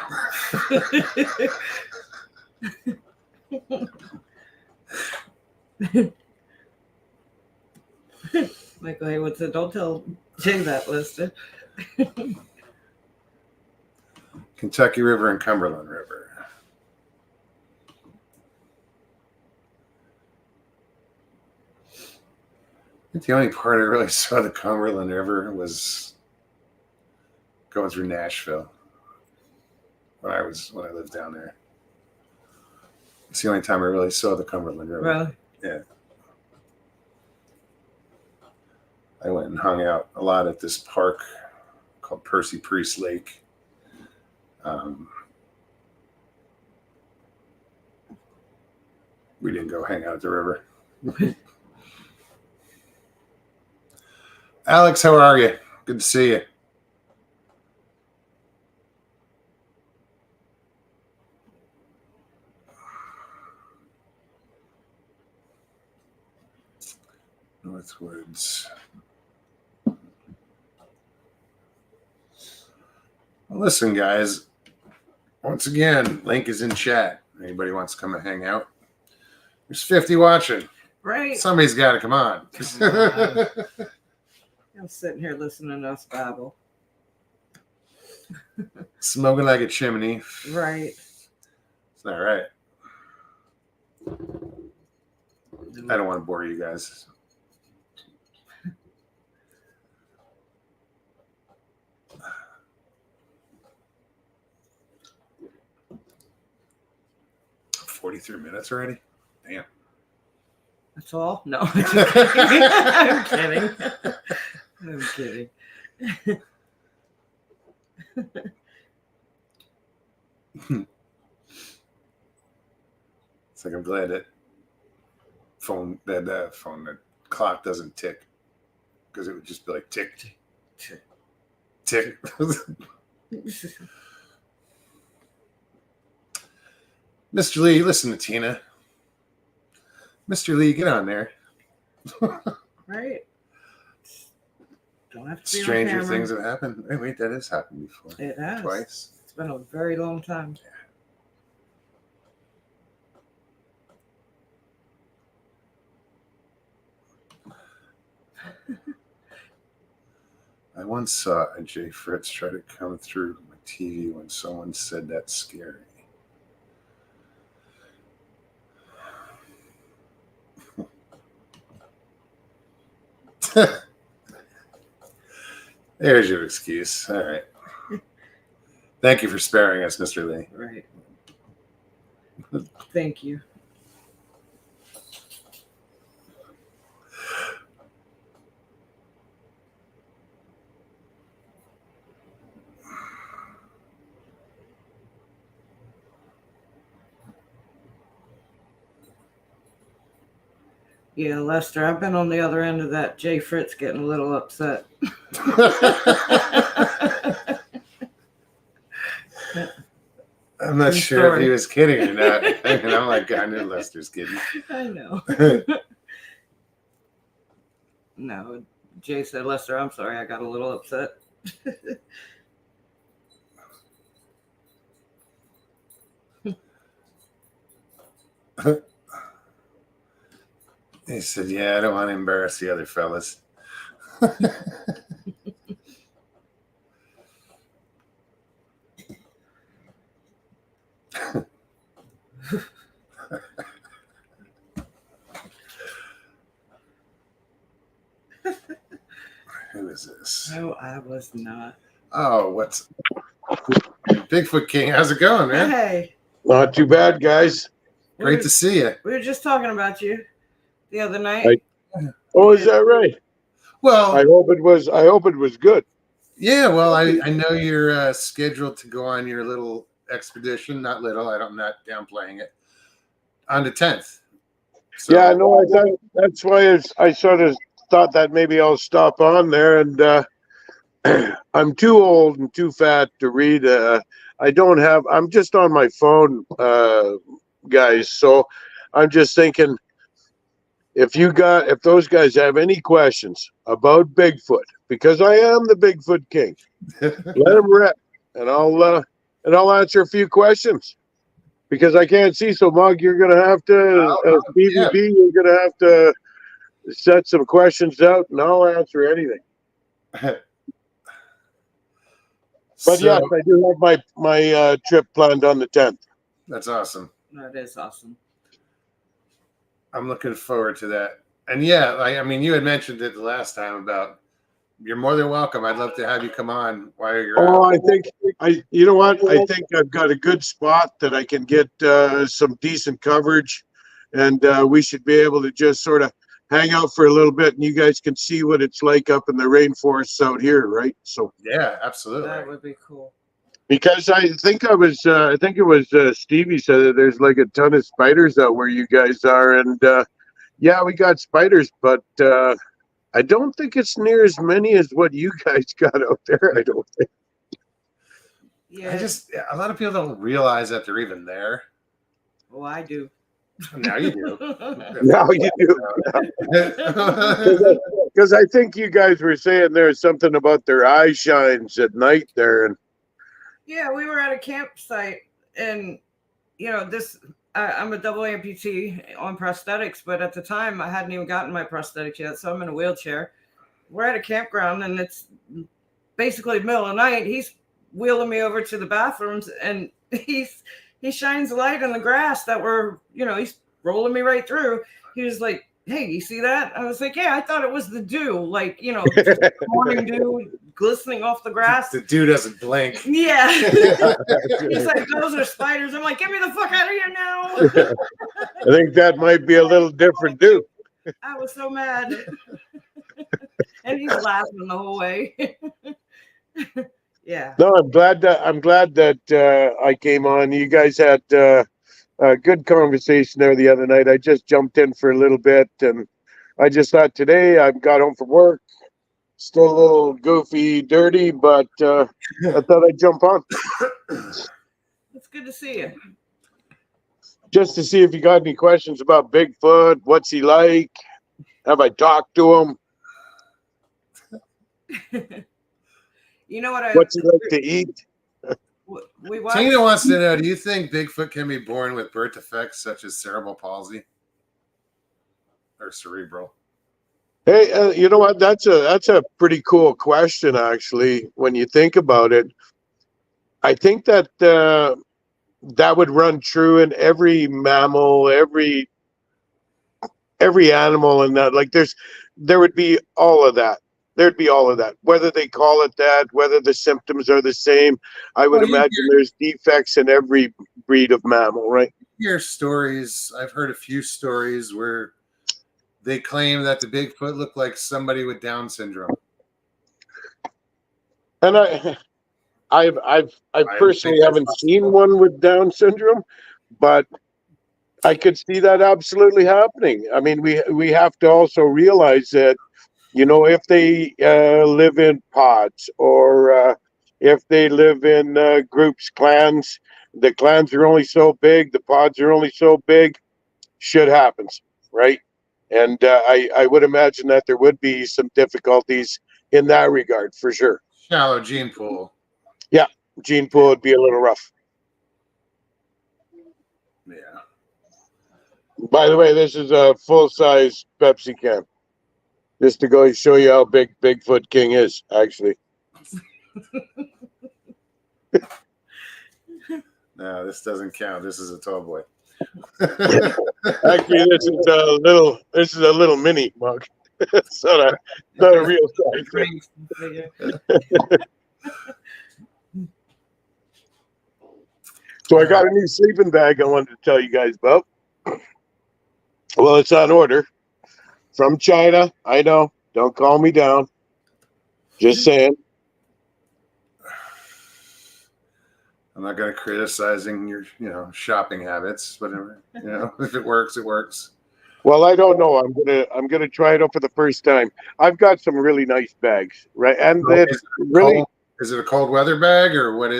Michael Haywood said, don't tell Jay that, Lester. Kentucky River and Cumberland River. I think the only part I really saw the Cumberland River was going through Nashville when I lived down there. It's the only time I really saw the Cumberland River. Really? Yeah. I went and hung out a lot at this park called Percy Priest Lake. We didn't go hang out at the river. Alex, how are you? Good to see you. Northwoods. Well, listen, guys. Once again, link is in chat. Anybody wants to come and hang out? There's 50 watching. Right. Somebody's got to come on. I'm sitting here listening to us babble. Smoking like a chimney. Right. It's not right. I don't want to bore you guys. "43 minutes already? Damn. That's all? No. I'm kidding. I'm kidding. It's like I'm glad that the clock doesn't tick, because it would just be like tick, tick, tick. Mr. Lee, listen to Tina. Mr. Lee, get on there. Right. Don't have to be Stranger on camera. things have happened. Wait, that has happened before. It has. Twice. It's been a very long time. I once saw a Jay Fritz try to come through my TV when someone said that's scary. There's your excuse. All right. Thank you for sparing us, Mr. Lee. Right. Thank you. Yeah, Lester, I've been on the other end of that. Jay Fritz getting a little upset. I'm not sure if he was kidding or not. And I'm like, I knew Lester's kidding. I know. No, Jay said, Lester, I'm sorry, I got a little upset. He said, yeah, I don't want to embarrass the other fellas. Who is this? No, I was not. Oh, what's Bigfoot King? How's it going, man? Hey. Not too bad, guys. Great to see you. We were just talking about you the other night. Oh, is that right? Well, I hope it was good. yeah. Well, I know you're scheduled to go on your little expedition. Not little. I'm not downplaying it. On the 10th. So, Yeah, no, I thought that's why I sort of thought that maybe I'll stop on there. And I'm too old and too fat to read. I'm just on my phone, guys. So I'm just thinking, if those guys have any questions about Bigfoot, because I am the Bigfoot King, let them rip, and I'll answer a few questions. Because I can't see, so Mug, you're gonna have to yeah. you're gonna have to set some questions out, and I'll answer anything. But yes, I do have my trip planned on the 10th. That's awesome. That is awesome. I'm looking forward to that. And yeah, I mean, you had mentioned it the last time about you're more than welcome. I'd love to have you come on while you're out. I think you know what? I think I've got a good spot that I can get some decent coverage, and we should be able to just sort of hang out for a little bit, and you guys can see what it's like up in the rainforests out here, right? So yeah, absolutely. That would be cool. Because I think it was Stevie said that there's like a ton of spiders out where you guys are, and yeah, we got spiders, but I don't think it's near as many as what you guys got out there. I don't think. Yeah. A lot of people don't realize that they're even there. Well, I do. Now you do. Now you do. Because I think you guys were saying there's something about their eye shines at night there, and yeah, we were at a campsite, and you know this. I'm a double amputee on prosthetics, but at the time I hadn't even gotten my prosthetics yet, so I'm in a wheelchair. We're at a campground, and it's basically the middle of the night. He's wheeling me over to the bathrooms, and he shines a light on the grass that he's rolling me right through. He was like, hey, you see that? I was like, yeah, I thought it was the dew, like, just morning dew glistening off the grass. The dew doesn't blink. Yeah. He's like, those are spiders. I'm like, get me the fuck out of here now. I think that might be a little different dew. I was so mad. And he's laughing the whole way. Yeah. No, I'm glad that I came on. You guys had a good conversation there the other night. I just jumped in for a little bit, and I just thought today I got home from work, still a little goofy, dirty, but I thought I'd jump on. It's good to see you. Just to see if you got any questions about Bigfoot. What's he like? Have I talked to him? You know what? What's he like to eat? Tina wants to know, do you think Bigfoot can be born with birth defects such as cerebral palsy or cerebral? Hey, you know what? That's a pretty cool question, actually, when you think about it. I think that that would run true in every mammal, every animal, and that, like, there's there would be all of that. There'd be all of that. Whether they call it that, whether the symptoms are the same, I would Well, you imagine there's defects in every breed of mammal, right? hear stories. I've heard a few stories where they claim that the Bigfoot looked like somebody with Down syndrome. And I personally think haven't that's seen possible. one with Down syndrome, but I could see that absolutely happening. I mean, we have to also realize that, you know, if they live in pods or if they live in groups, clans, the clans are only so big, the pods are only so big, shit happens, right? And I would imagine that there would be some difficulties in that regard for sure. Shallow gene pool. Yeah, gene pool would be a little rough. Yeah. By the way, this is a full-size Pepsi can. Just to go show you how big Bigfoot King is, actually. No, this doesn't count. This is a tall boy. Actually, this is a little mini mug. It's not a real size thing. So I got a new sleeping bag I wanted to tell you guys about. Well, it's on order from China. I know. Don't call me down. Just saying. I'm not going to criticizing your, shopping habits, whatever. If it works, it works. Well, I don't know. I'm gonna try it out for the first time. I've got some really nice bags, right? And it's really is it a cold weather bag or what?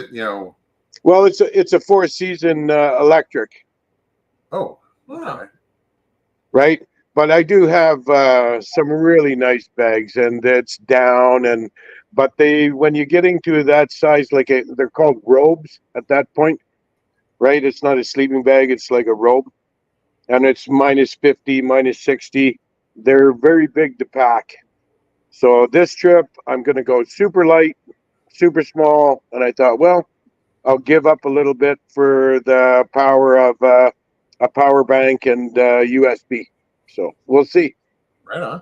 Well, it's a four-season electric. Oh, wow. okay. Right? But I do have some really nice bags, and it's down. But when you're getting to that size, they're called robes at that point, right? It's not a sleeping bag; it's like a robe, and it's -50, -60. They're very big to pack. So this trip, I'm going to go super light, super small, and I thought, well, I'll give up a little bit for the power of a power bank and USB. So we'll see. Right on.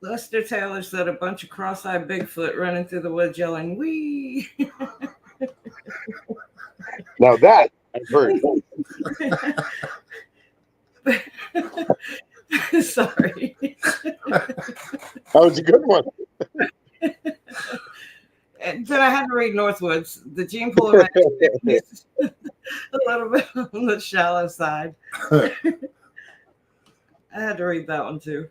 Lester Taylor said a bunch of cross-eyed Bigfoot running through the woods yelling, "Wee!" Now that I've heard. Sorry. That was a good one. And then I had to read Northwoods. The gene pool around is a little bit on the shallow side. I had to read that one too.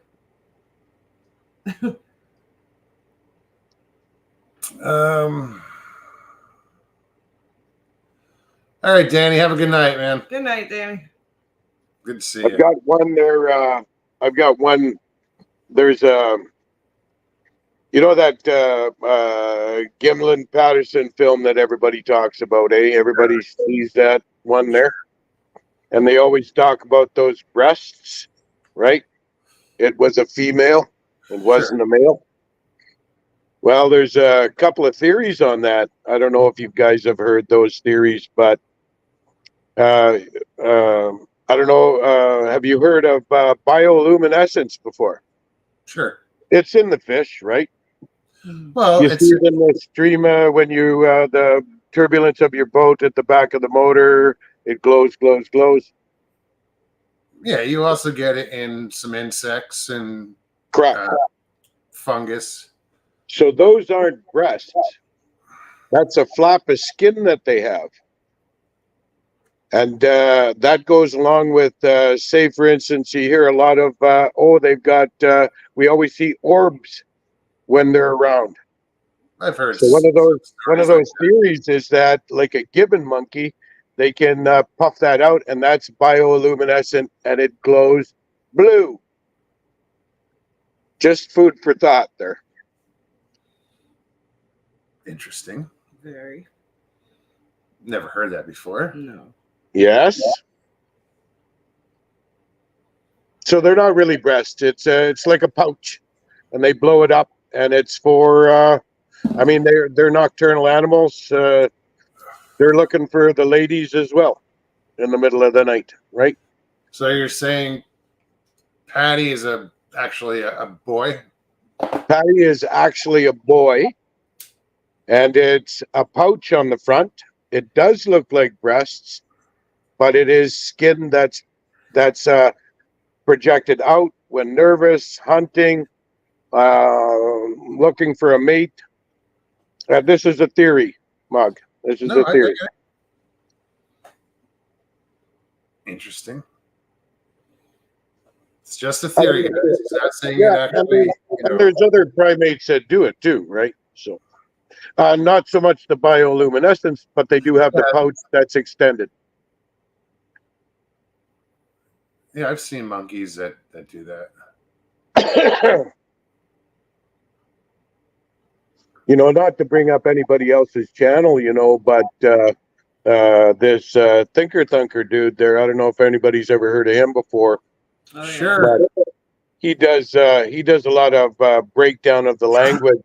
All right, Danny. Have a good night, man. Good night, Danny. Good to see I've you. got one there. I've got one. There's you know that Gimlin Patterson film that everybody talks about, eh? Everybody sees that one there. And they always talk about those breasts, right? It was a female. It wasn't a male. Well, there's a couple of theories on that. I don't know if you guys have heard those theories, but I don't know. Have you heard of bioluminescence before? Sure. It's in the fish, right? Well, You see it in the stream when you the turbulence of your boat at the back of the motor. It glows, glows, glows. Yeah, you also get it in some insects and Correct. Fungus. So those aren't breasts. That's a flap of skin that they have. And that goes along with, say, for instance, you hear a lot of, they've got, we always see orbs when they're around. I've heard. So one of those theories is that, like a gibbon monkey, they can puff that out, and that's bioluminescent, and it glows blue. Just food for thought there. Interesting. Very. Never heard that before. No. Yes. So they're not really breasts. It's like a pouch, and they blow it up, and it's for. I mean, they're nocturnal animals. They're looking for the ladies as well, in the middle of the night, right? So you're saying Patty is a actually a boy. Patty is actually a boy, and it's a pouch on the front. It does look like breasts, but it is skin that's projected out when nervous, hunting, looking for a mate. This is a theory, Mug. This is No, a theory. Interesting. It's just a theory, guys. It's not saying it Yeah, actually. and there's other primates that do it too, right? So, not so much the bioluminescence, but they do have the pouch that's extended. Yeah, I've seen monkeys that do that. You know, not to bring up anybody else's channel, you know, but this Thinker Thunker dude there, I don't know if anybody's ever heard of him before. Oh, yeah. Sure. But he does a lot of breakdown of the language,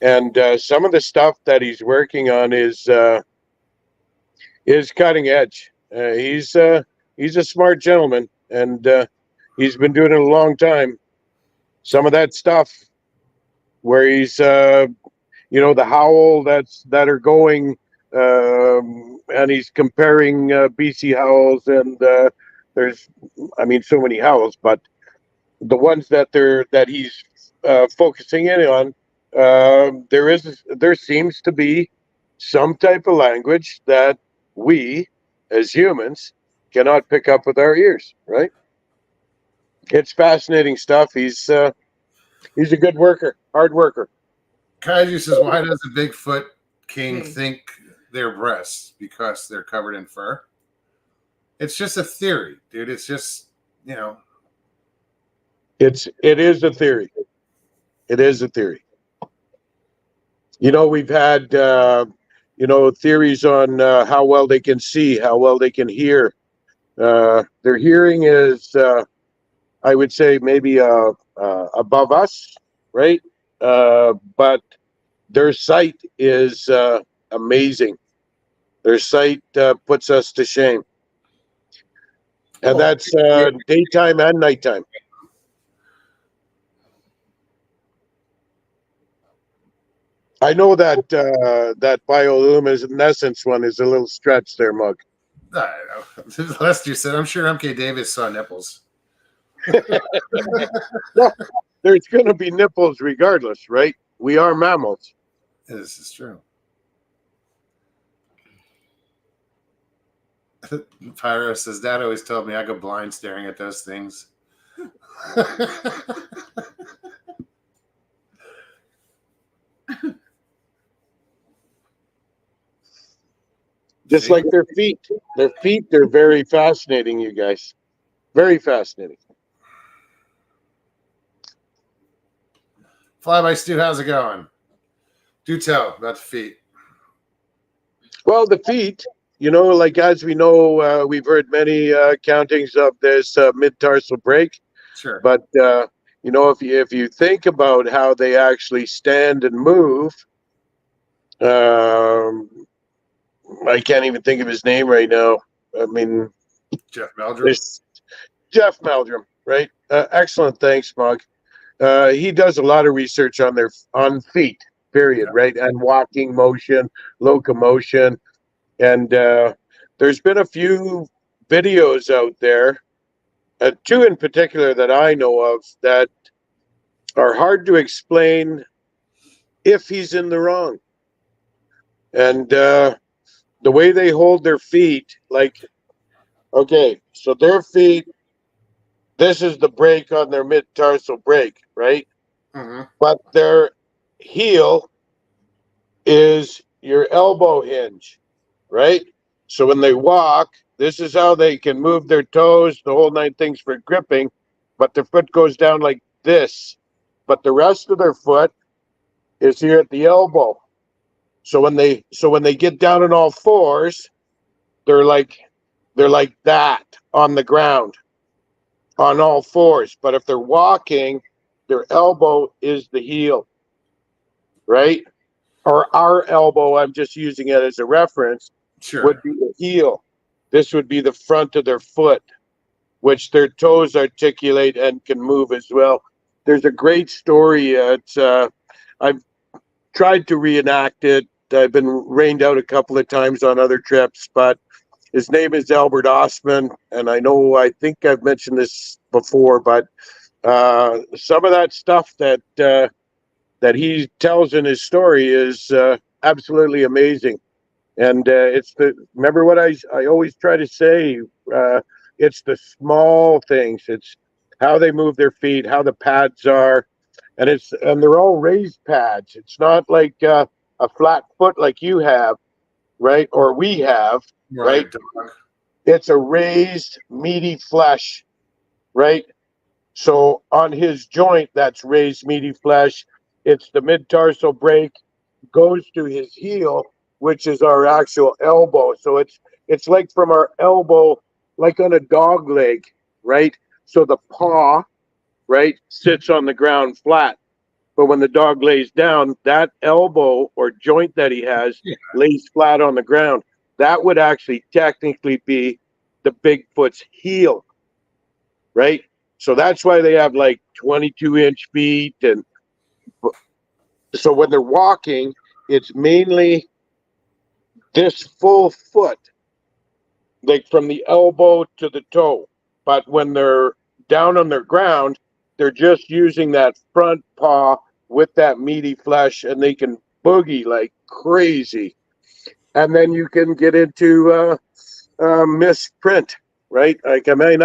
and some of the stuff that he's working on is cutting edge. He's a smart gentleman, and he's been doing it a long time. Some of that stuff where he's you know, the howl that are going, and he's comparing BC howls, and there's, I mean, so many howls, but the ones that he's focusing in on, there seems to be some type of language that we as humans cannot pick up with our ears, right? It's fascinating stuff. He's a good worker, hard worker. Kaiju says, why does the Bigfoot King think they're breasts? Because they're covered in fur. It's just a theory, dude. It's just, you know. It is a theory. It is a theory. You know, we've had you know, theories on how well they can see, how well they can hear. Their hearing is, I would say, maybe above us, right? But their sight is amazing. Their sight puts us to shame. And that's daytime and nighttime. I know that that bioluminescence one is a little stretch there, Mug. I don't know. Lester said, I'm sure MK Davis saw nipples. Well, there's going to be nipples regardless, right? We are mammals. This is true. Pyro says, Dad always told me I go blind staring at those things. Just like their feet. Their feet, they're very fascinating, you guys. Very fascinating. Fly by Stu, how's it going? Do tell about the feet. Well, the feet, you know, like as we know, we've heard many countings of this mid-tarsal break. Sure. But, you know, if you think about how they actually stand and move, I can't even think of his name right now. I mean, Jeff Meldrum. Jeff Meldrum, right? Excellent. Thanks, Mug. He does a lot of research on feet, period, yeah. Right? And walking motion, locomotion. And there's been a few videos out there, two in particular that I know of, that are hard to explain if he's in the wrong. And the way they hold their feet, like, okay, so their feet, this is the break on their mid-tarsal break, right? Mm-hmm. But their heel is your elbow hinge, right? So when they walk, this is how they can move their toes, the whole nine things for gripping, but their foot goes down like this. But the rest of their foot is here at the elbow. So when they get down on all fours, they're like that on the ground, on all fours. But if they're walking, their elbow is the heel, right? Or our elbow, I'm just using it as a reference, sure, would be the heel. This would be the front of their foot. which their toes articulate and can move as well. There's a great story. I've tried to reenact it. I've been rained out a couple of times on other trips, but his name is Albert Ostman, and I think I've mentioned this before, but some of that stuff that he tells in his story is absolutely amazing. And remember what I always try to say, it's the small things. It's how they move their feet, how the pads are, and they're all raised pads. It's not like a flat foot like you have, right? Or we have, right? It's a raised, meaty flesh, right? So on his joint, that's raised, meaty flesh. It's the mid-tarsal break, goes to his heel, which is our actual elbow. So it's like from our elbow, like on a dog leg, right? So the paw, right, sits on the ground flat. But when the dog lays down, that elbow or joint that he has lays flat on the ground. That would actually technically be the Bigfoot's heel, right? So that's why they have like 22-inch feet. And so when they're walking, it's mainly this full foot, like from the elbow to the toe. But when they're down on their ground, they're just using that front paw with that meaty flesh, and they can boogie like crazy. And then you can get into misprint, right? Like, I mean,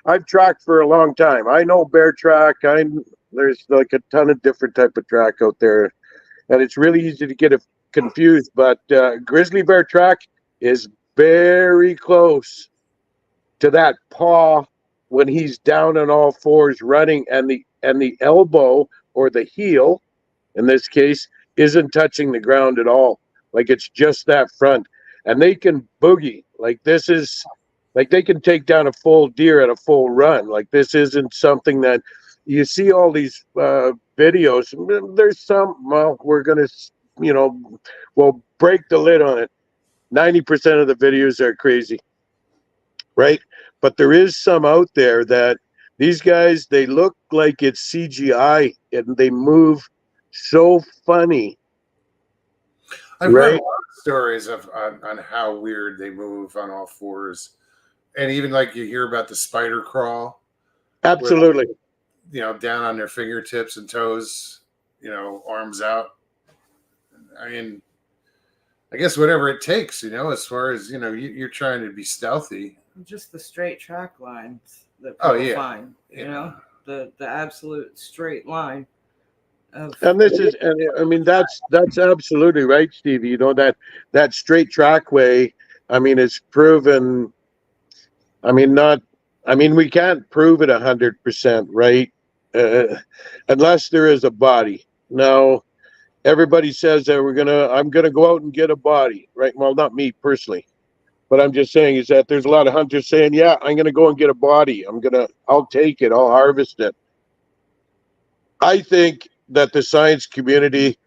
I've tracked for a long time. I know bear track. There's like a ton of different type of track out there, and it's really easy to get confused. But grizzly bear track is very close to that paw when he's down on all fours running, and the elbow or the heel, in this case, isn't touching the ground at all. Like, it's just that front, and they can boogie. Like, this is like they can take down a full deer at a full run. Like, this isn't something that you see all these videos. There's some, well, we're gonna, we'll break the lid on it. 90% of the videos are crazy, right? But there is some out there that these guys, they look like it's CGI and they move so funny. I've heard a lot of stories on how weird they move on all fours. And even like you hear about the spider crawl. Absolutely. Where, down on their fingertips and toes, arms out. I mean, I guess whatever it takes, as far as, you're trying to be stealthy. Just the straight track lines that people find, the absolute straight line. And this is, and I mean, that's absolutely right, Steve. That straight track way, I mean, it's proven. I mean, we can't prove it 100%, right? Unless there is a body. Now, everybody says that I'm gonna go out and get a body, right? Well, not me personally, but I'm just saying is that there's a lot of hunters saying, yeah, I'm gonna go and get a body. I'll take it. I'll harvest it. I think that the science community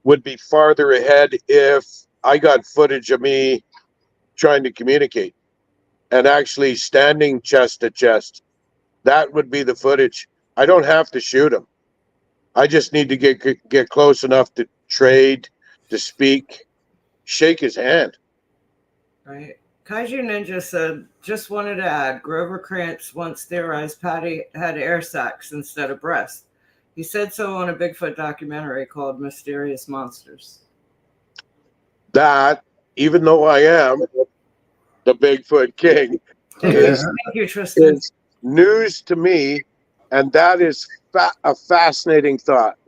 would be farther ahead if I got footage of me trying to communicate and actually standing chest to chest. That would be the footage. I don't have to shoot him. I just need to get close enough to trade, to speak, shake his hand. Right. Kaiju Ninja said, just wanted to add, Grover Krantz once theorized Patty had air sacs instead of breasts. He said so on a Bigfoot documentary called Mysterious Monsters. That, even though I am the Bigfoot King, Thank you, Tristan. is news to me, and that is a fascinating thought.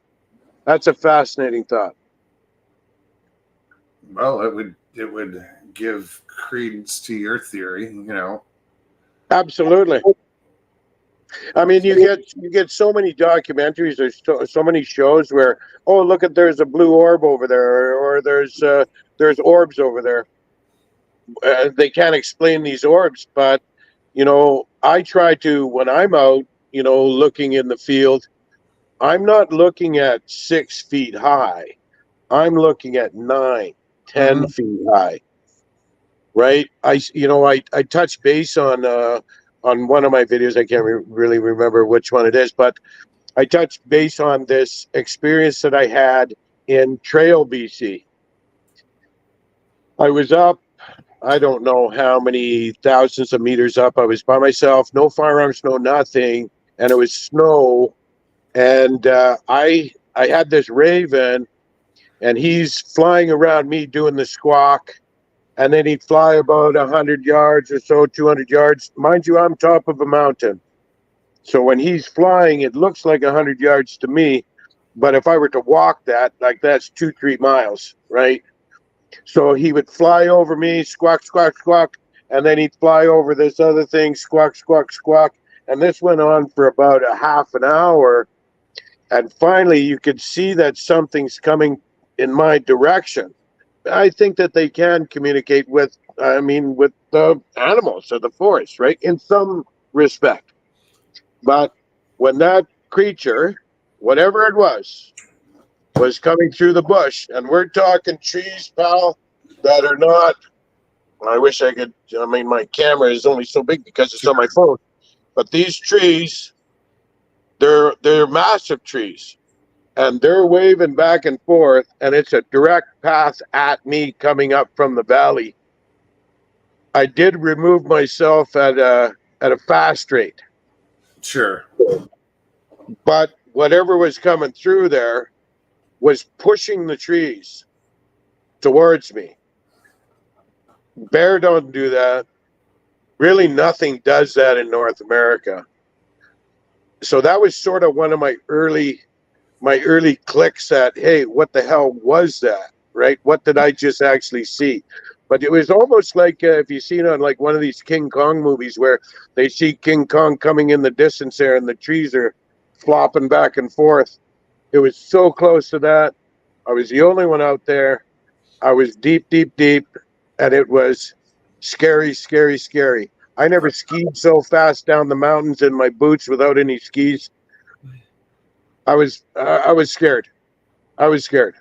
That's a fascinating thought. Well, it would give credence to your theory, Absolutely. I mean, you get so many documentaries. There's so many shows where, oh, look there's a blue orb over there, or there's orbs over there. They can't explain these orbs, but I try to, when I'm out, looking in the field, I'm not looking at 6 feet high. I'm looking at 9, 10 feet high. Right? I touch base on on one of my videos. I can't really remember which one it is, but I touched base on this experience that I had in Trail, BC. I was up, I don't know how many thousands of meters up. I was by myself, no firearms, no nothing, and it was snow. And I had this raven, and he's flying around me doing the squawk, and then he'd fly about 100 yards or so, 200 yards. Mind you, I'm top of a mountain. So when he's flying, it looks like 100 yards to me. But if I were to walk that, like that's 2-3 miles, right? So he would fly over me, squawk, squawk, squawk, and then he'd fly over this other thing, squawk, squawk, squawk. And this went on for about a half an hour. And finally, you could see that something's coming in my direction. I think that they can communicate with the animals of the forest, right? In some respect. But when that creature, whatever it was coming through the bush, and we're talking trees, pal, that are not, I wish I could, my camera is only so big because it's on my phone, but these trees, they're massive trees, and they're waving back and forth, and it's a direct path at me coming up from the valley. I did remove myself at a fast rate. Sure. But whatever was coming through there was pushing the trees towards me. Bear don't do that. Really, nothing does that in North America. So that was sort of one of my early clicks at, hey, what the hell was that, right? What did I just actually see? But it was almost like if you've seen on like one of these King Kong movies where they see King Kong coming in the distance there and the trees are flopping back and forth. It was so close to that. I was the only one out there. I was deep, deep, deep, and it was scary, scary, scary. I never skied so fast down the mountains in my boots without any skis. I was scared. I was scared.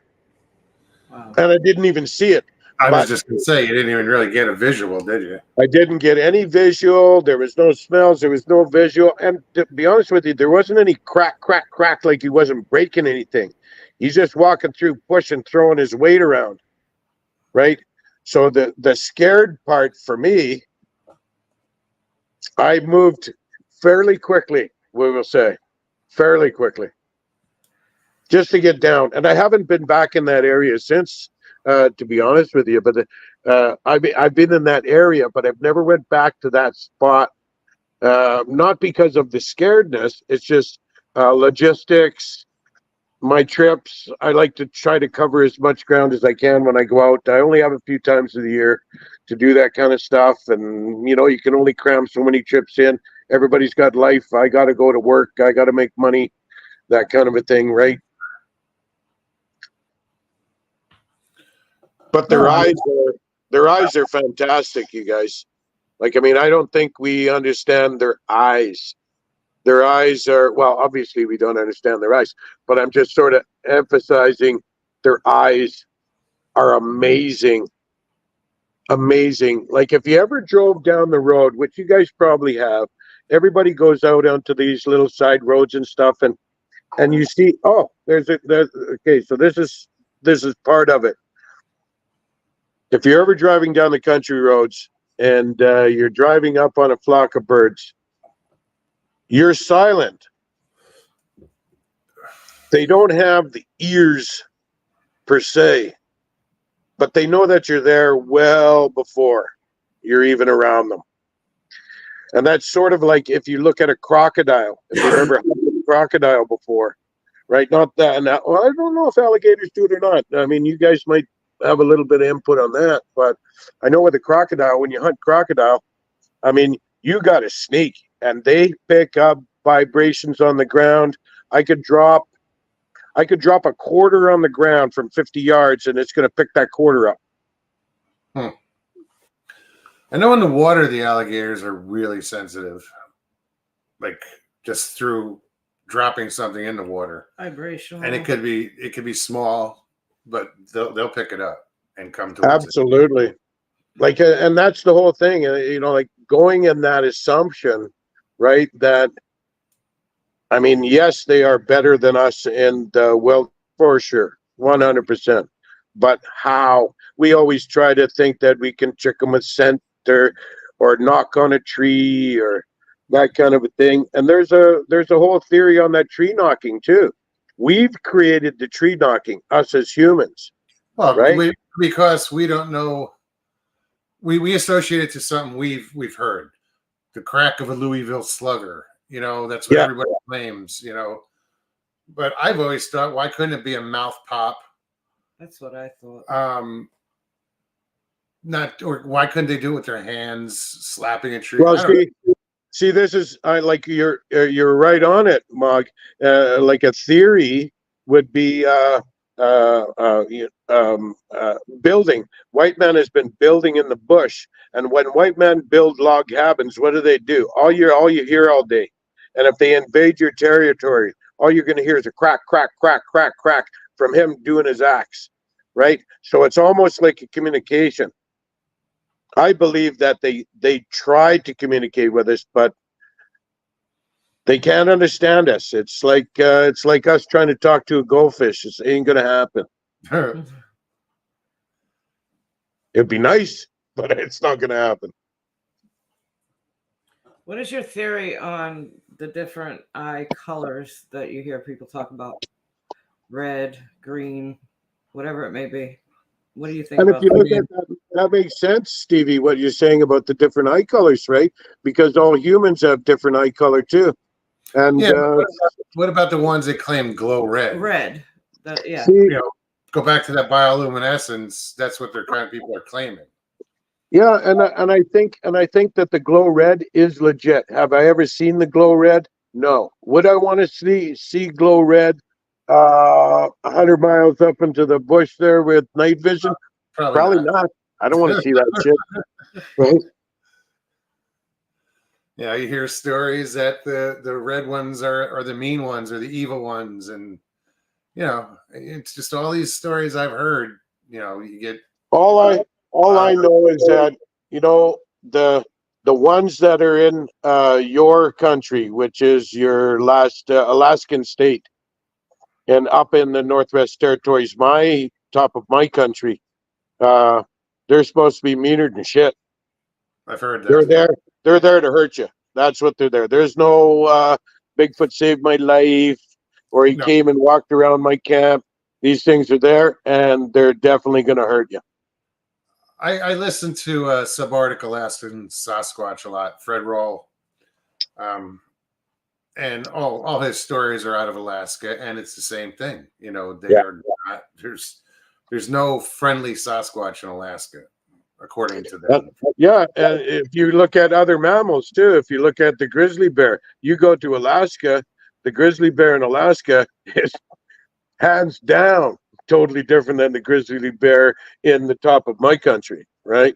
Wow. And I didn't even see it. I was just going to say, you didn't even really get a visual, did you? I didn't get any visual. There was no smells. There was no visual. And to be honest with you, there wasn't any crack, crack, crack, like he wasn't breaking anything. He's just walking through, pushing, throwing his weight around, right? So the scared part for me, I moved fairly quickly, we will say, fairly quickly, just to get down. And I haven't been back in that area since, to be honest with you. But I've been in that area, but I've never went back to that spot. Not because of the scaredness. It's just logistics. My trips, I like to try to cover as much ground as I can when I go out. I only have a few times of the year to do that kind of stuff. And, you know, you can only cram so many trips in. Everybody's got life. I got to go to work. I got to make money, that kind of a thing, right? But their eyes are fantastic, you guys. Like, I mean, I don't think we understand their eyes. Their eyes are, well, obviously we don't understand their eyes, but I'm just sort of emphasizing their eyes are amazing. Amazing. Like if you ever drove down the road, which you guys probably have, everybody goes out onto these little side roads and stuff, and you see, oh, okay, so this is part of it. If you're ever driving down the country roads and you're driving up on a flock of birds, you're silent. They don't have the ears per se, but they know that you're there well before you're even around them. And that's sort of like if you look at a crocodile, if you've ever had a crocodile before, right? Not that, well, I don't know if alligators do it or not. I mean, you guys might have a little bit of input on that, but I know with a crocodile, when you hunt crocodile, I mean, you got to sneak, and they pick up vibrations on the ground. I could drop a quarter on the ground from 50 yards, and it's going to pick that quarter up. I know in the water, the alligators are really sensitive, like just through dropping something in the water. Vibration. And it could be small, but they'll pick it up and come towards Absolutely. Like, and that's the whole thing. You know, like going in that assumption, right? That, I mean, yes, they are better than us, and well, for sure, 100%. But how? We always try to think that we can trick them with scent or knock on a tree or that kind of a thing. And there's a whole theory on that tree knocking too. We've created the tree knocking, us as humans, Well, right? because we don't know. We associate it to something we've heard. The crack of a Louisville slugger. That's what Yeah. everybody claims. But I've always thought, why couldn't it be a mouth pop? That's what I thought. Not, or why couldn't they do it with their hands, slapping a tree? Well, I don't know. see, this is I like you're right on it, Mog. Like a theory would be building. White man has been building in the bush, and when white men build log cabins, what do? All you hear all day, and if they invade your territory, all you're going to hear is a crack, crack, crack, crack, crack from him doing his axe, right? So it's almost like a communication. I believe that they tried to communicate with us, but they can't understand us. It's like us trying to talk to a goldfish. It ain't gonna happen. It'd be nice, but it's not gonna happen. What is your theory on the different eye colors that you hear people talk about? Red, green, whatever it may be. What do you think And about if you look that? at that, that makes sense, Stevie, what you're saying about the different eye colors, right? Because all humans have different eye color too. And Yeah. What about the ones that claim glow red? Red. Yeah. see, Go back to that bioluminescence. That's what their kind of people are claiming. yeah, and I think that the glow red is legit. Have I ever seen the glow red? No. Would I want to see glow red 100 miles up into the bush there with night vision? Probably not. I don't want to see that shit. Right? Yeah, you hear stories that the red ones are the mean ones or the evil ones, and it's just all these stories I've heard. You get All I know is that the ones that are in your country, which is your last Alaskan state, and up in the Northwest Territories, my top of my country, they're supposed to be meaner than shit. I've heard that. They're there to hurt you. That's what they're there. There's no Bigfoot saved my life, or he came and walked around my camp. These things are there, and they're definitely going to hurt you. I listen to Subarctic Alaskan Sasquatch a lot, Fred Roll, and all his stories are out of Alaska, and it's the same thing. They are not. There's no friendly Sasquatch in Alaska, according to them. Yeah, and if you look at other mammals too, if you look at the grizzly bear, you go to Alaska, the grizzly bear in Alaska is hands down totally different than the grizzly bear in the top of my country, right?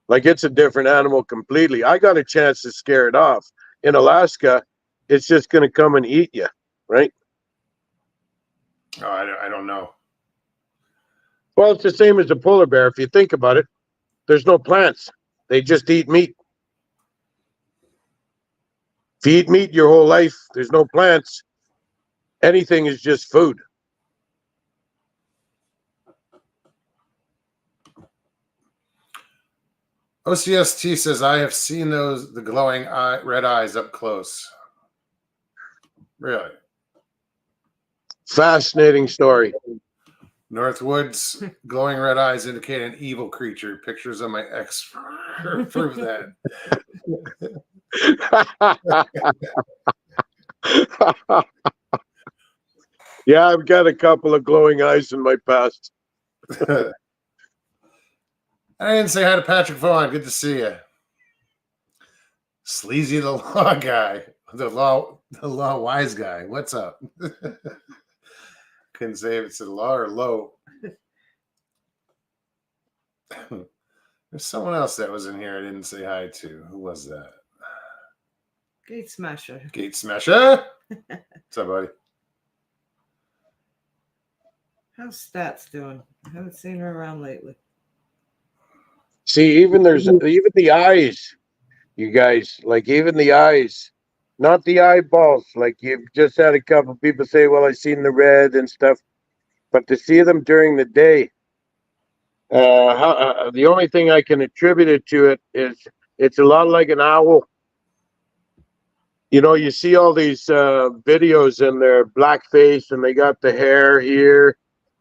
Like it's a different animal completely. I got a chance to scare it off. In Alaska, it's just going to come and eat you, right? Oh, I don't know. Well, it's the same as a polar bear. If you think about it, there's no plants. They just eat meat. If you eat meat your whole life, there's no plants. Anything is just food. OCST says, I have seen the glowing red eyes up close. Really? Fascinating story. Northwoods, glowing red eyes indicate an evil creature. Pictures of my ex prove that. Yeah, I've got a couple of glowing eyes in my past. I didn't say hi to Patrick Vaughn. Good to see you. Sleazy the law guy. The law wise guy. What's up? Couldn't say if it's a law or low. There's someone else that was in here I didn't say hi to. Who was that? Gate Smasher. Gate Smasher? What's up, buddy? How's Stats doing? I haven't seen her around lately. See, even the eyes. You guys, like even the eyes, not the eyeballs. Like you've just had a couple people say, "Well, I seen the red and stuff," but to see them during the day, the only thing I can attribute it to it is it's a lot like an owl. You know, you see all these videos and they're blackface and they got the hair here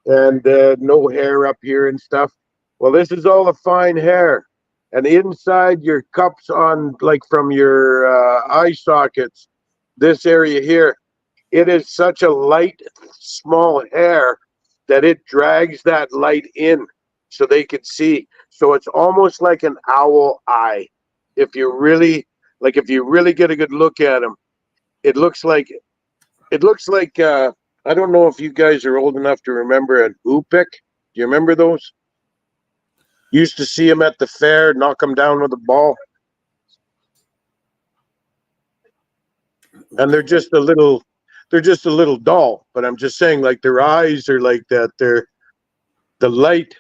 and no hair up here and stuff. Well, this is all the fine hair. And inside your cups on, like from your eye sockets, this area here, it is such a light, small hair that it drags that light in so they can see. So it's almost like an owl eye. If you really, if you really get a good look at them, it looks like I don't know if you guys are old enough to remember an oopik. Do you remember those? Used to see them at the fair, knock them down with a ball. And they're just a little dull, but I'm just saying, like, their eyes are like that. The light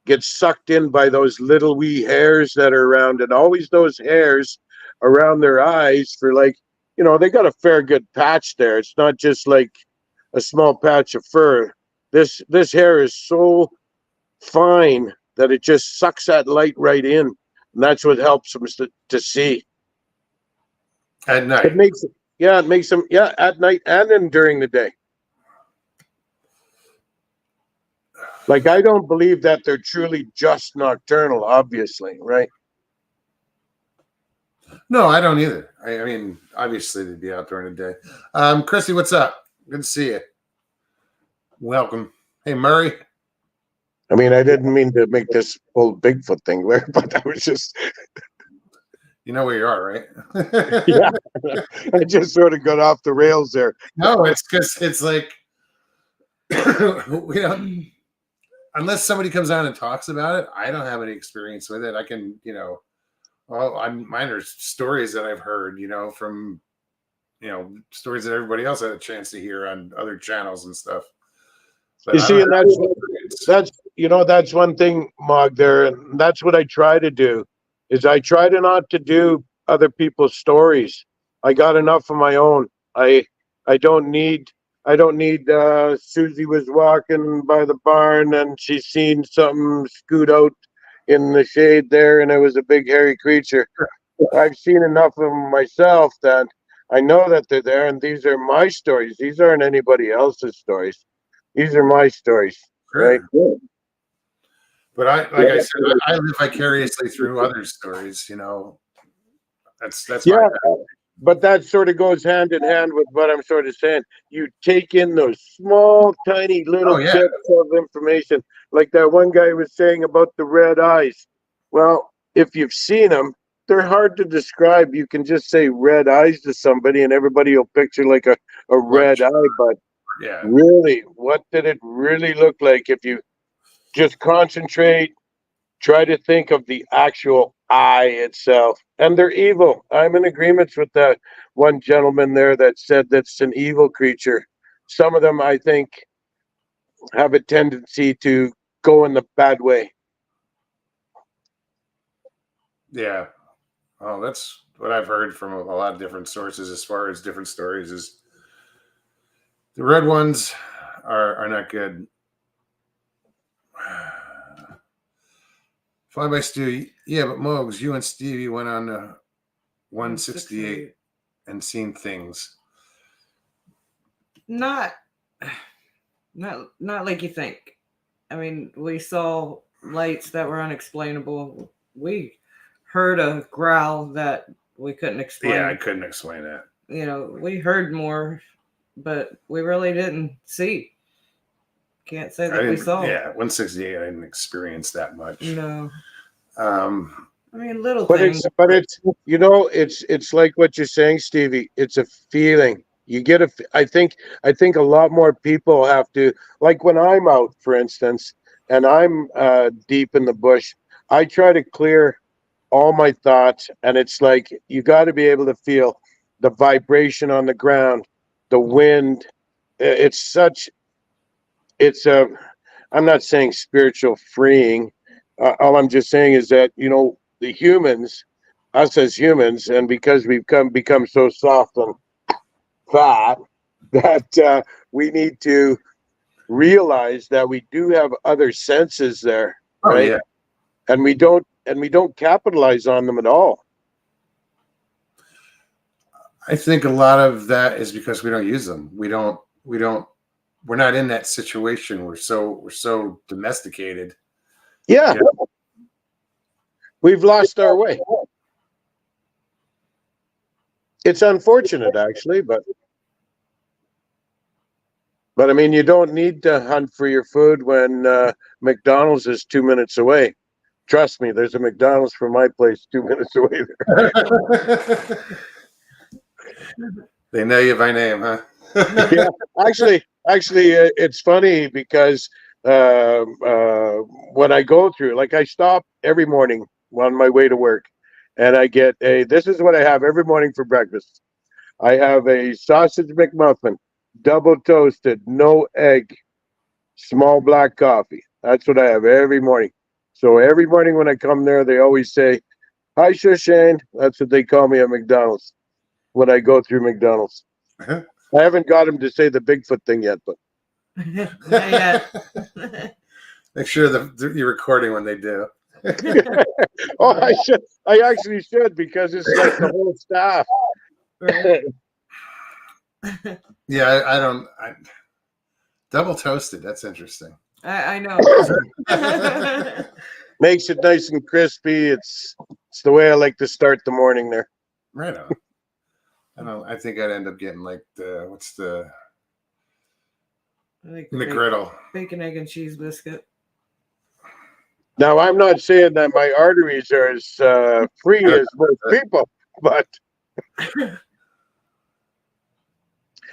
gets sucked in by those little wee hairs that are around, and always those hairs around their eyes for, like, they got a fair good patch there. It's not just like a small patch of fur. This hair is so fine that it just sucks that light right in, and that's what helps them to see. At night. It makes them at night and then during the day. Like, I don't believe that they're truly just nocturnal, obviously, right? No, I don't either. I mean, obviously they'd be out during the day. Chrissy, what's up? Good to see you. Welcome. Hey, Murray. I mean, I didn't mean to make this whole Bigfoot thing weird, but I was just... You know where you are, right? Yeah. I just sort of got off the rails there. No, it's because it's like, we don't, unless somebody comes on and talks about it, I don't have any experience with it. I can, mine are stories that I've heard, from, stories that everybody else had a chance to hear on other channels and stuff. But you see, and that's one thing, Mog, there, and that's what I try to do, is I try to not to do other people's stories. I got enough of my own. I don't need Susie was walking by the barn and she seen something scoot out in the shade there and it was a big hairy creature. I've seen enough of them myself that I know that they're there, and these are my stories. These aren't anybody else's stories. These are my stories, right? But I said, I live vicariously through other stories. That's yeah. But that sort of goes hand in hand with what I'm sort of saying. You take in those small, tiny little bits of information, like that one guy was saying about the red eyes. Well, if you've seen them, they're hard to describe. You can just say red eyes to somebody, and everybody will picture like a red eye. But really, what did it really look like? If you just concentrate, try to think of the actual eye itself. And they're evil. I'm in agreement with that one gentleman there that said that's an evil creature. Some of them, I think, have a tendency to go in the bad way. Yeah. Oh, that's what I've heard from a lot of different sources as far as different stories is the red ones are not good. Fly by Stu, yeah, but Mogs, you and Stevie went on 168 and seen things. Not like you think. I mean, we saw lights that were unexplainable. We heard a growl that we couldn't explain. Yeah, I couldn't explain that. We heard more, but we really didn't see. Can't say that we saw. Yeah, 168, I didn't experience that much. No. I mean, little but things. It's like what you're saying, Stevie. It's a feeling. You get I think a lot more people have to, like when I'm out, for instance, and I'm deep in the bush, I try to clear all my thoughts, and it's like you got to be able to feel the vibration on the ground, the wind. I'm not saying spiritual freeing. All I'm just saying is that the humans us as humans, and because we've become so soft and fat, that we need to realize that we do have other senses there, Oh right? yeah. And we don't capitalize on them at all. I think a lot of that is because we don't use them. We're not in that situation. We're so domesticated. Yeah. We've lost our way. It's unfortunate, actually, but I mean, you don't need to hunt for your food when McDonald's is 2 minutes away. Trust me, there's a McDonald's from my place 2 minutes away there. They know you by name, huh? Yeah, actually, it's funny because when I go through, like, I stop every morning on my way to work, and I get this is what I have every morning for breakfast. I have a sausage McMuffin, double toasted, no egg, small black coffee. That's what I have every morning. So every morning when I come there, they always say, "Hi, Shane." That's what they call me at McDonald's when I go through McDonald's. I haven't got him to say the Bigfoot thing yet, but Not yet. Make sure that you're recording when they do. oh, I should. I actually should, because it's like the whole staff. Right. Yeah, I don't. Double toasted. That's interesting. I know. Makes it nice and crispy. It's the way I like to start the morning there. Right on. I think I'd end up getting like what's the I think McGriddle. bacon, egg, and cheese biscuit. Now, I'm not saying that my arteries are as free as most people, but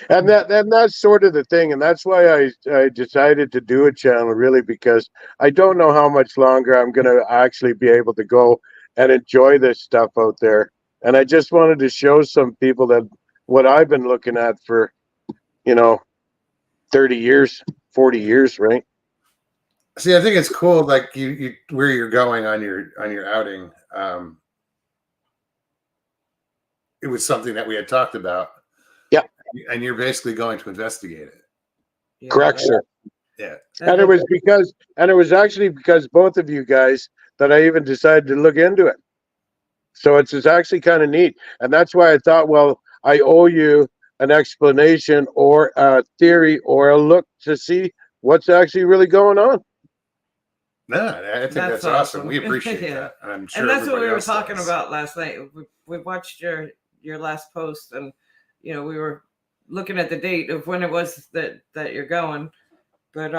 and that's sort of the thing, and that's why I decided to do a channel, really, because I don't know how much longer I'm going to actually be able to go and enjoy this stuff out there, and I just wanted to show some people that what I've been looking at for 30 years, 40 years, right? See, I think it's cool, like you where you're going on your outing. It was something that we had talked about. Yeah. And you're basically going to investigate it. Yeah. Correct, sir. Yeah. And it was actually because both of you guys that I even decided to look into it. So it's actually kind of neat. And that's why I thought, well, I owe you an explanation or a theory or a look to see what's actually really going on. No, I think that's awesome. We appreciate that. I'm sure. And that's what we were talking does. about last night. We watched your last post, and we were looking at the date of when it was that you're going. But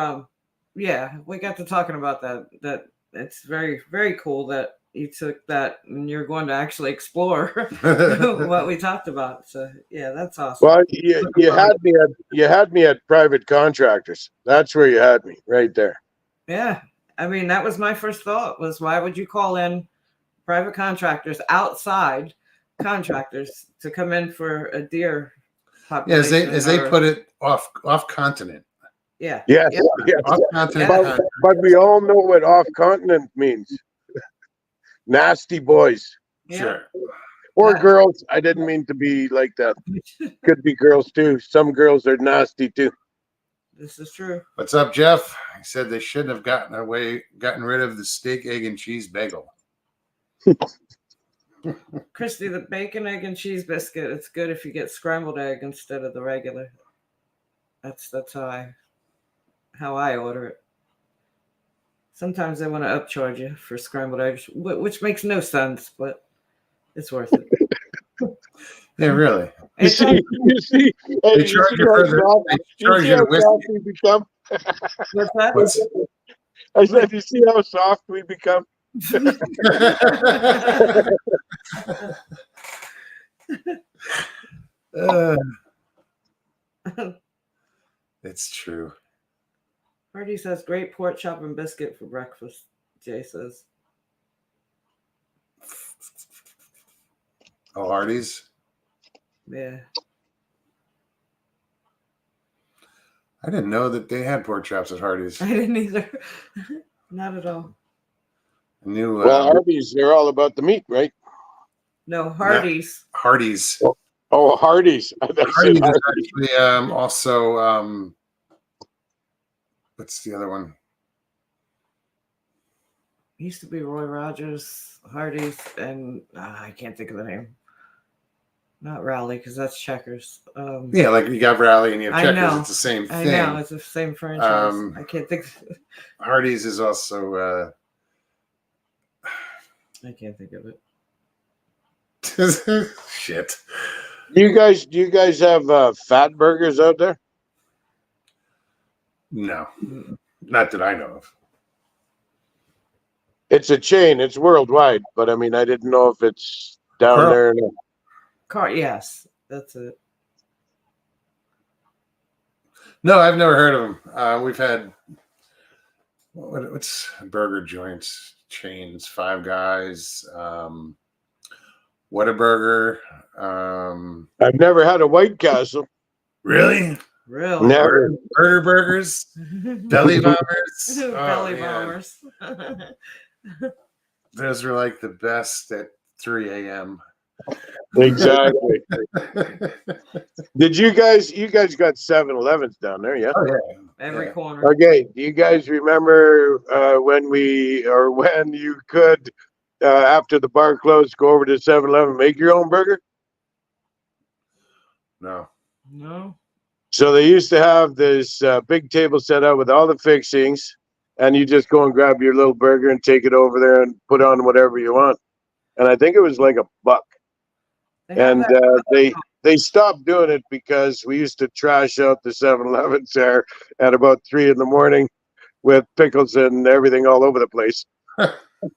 yeah, we got to talking about that it's very, very cool that you took that and you're going to actually explore what we talked about. So yeah, that's awesome. Well, you had me at private contractors. That's where you had me, right there. Yeah. I mean, that was my first thought, was why would you call in private contractors, outside contractors, to come in for a deer population? Yeah, as they put it, off continent. Yeah. Yes. Yeah. Yes. Off continent. But we all know what off continent means. Nasty boys. Yeah. Sure. Or Yeah. girls. I didn't mean to be like that. Could be girls too. Some girls are nasty too. This is true. What's up, Jeff? He said they shouldn't have gotten rid of the steak, egg, and cheese bagel. Christy, the bacon, egg, and cheese biscuit, it's good if you get scrambled egg instead of the regular. That's how I order it. Sometimes they want to upcharge you for scrambled eggs, which makes no sense, but it's worth it. Yeah, really. You see They charge you for the whiskey. we become? What's that? I said, you see how soft we become? It's true. Hardy says, great pork chop and biscuit for breakfast, Jay says. Oh, Hardee's? Yeah. I didn't know that they had pork chops at Hardee's. I didn't either. Not at all. I knew. Well, Arby's, they're all about the meat, right? No, Hardee's. Hardee's. Oh, Hardee's. I thought you said Hardee's is Hardee's. actually also what's the other one? Used to be Roy Rogers, Hardee's, and I can't think of the name. Not Rally, because that's Checkers. Yeah, like you got Rally and you have I Checkers. know. It's the same I thing. know, it's the same franchise. I can't think. Hardee's is also. I can't think of it. Shit. Do you guys have fat burgers out there? No, not that I know of. It's a chain. It's worldwide, but I mean, I didn't know if it's down there. Yes, that's it. No, I've never heard of them. We've had what's burger joints chains? Five Guys, Whataburger. I've never had a White Castle. Really? Really? Never. Burger burgers, belly bombers. Belly man. bombers. Those were like the best at 3 a.m. Exactly. Did you guys got 7-Elevens down there, yeah? Oh yeah. Every Yeah. corner. Okay. Do you guys remember when you could after the bar closed go over to 7-Eleven, make your own burger? No. No. So they used to have this big table set out with all the fixings, and you just go and grab your little burger and take it over there and put on whatever you want. And I think it was like $1. And they stopped doing it because we used to trash out the 7-Elevens there at about 3 a.m. with pickles and everything all over the place.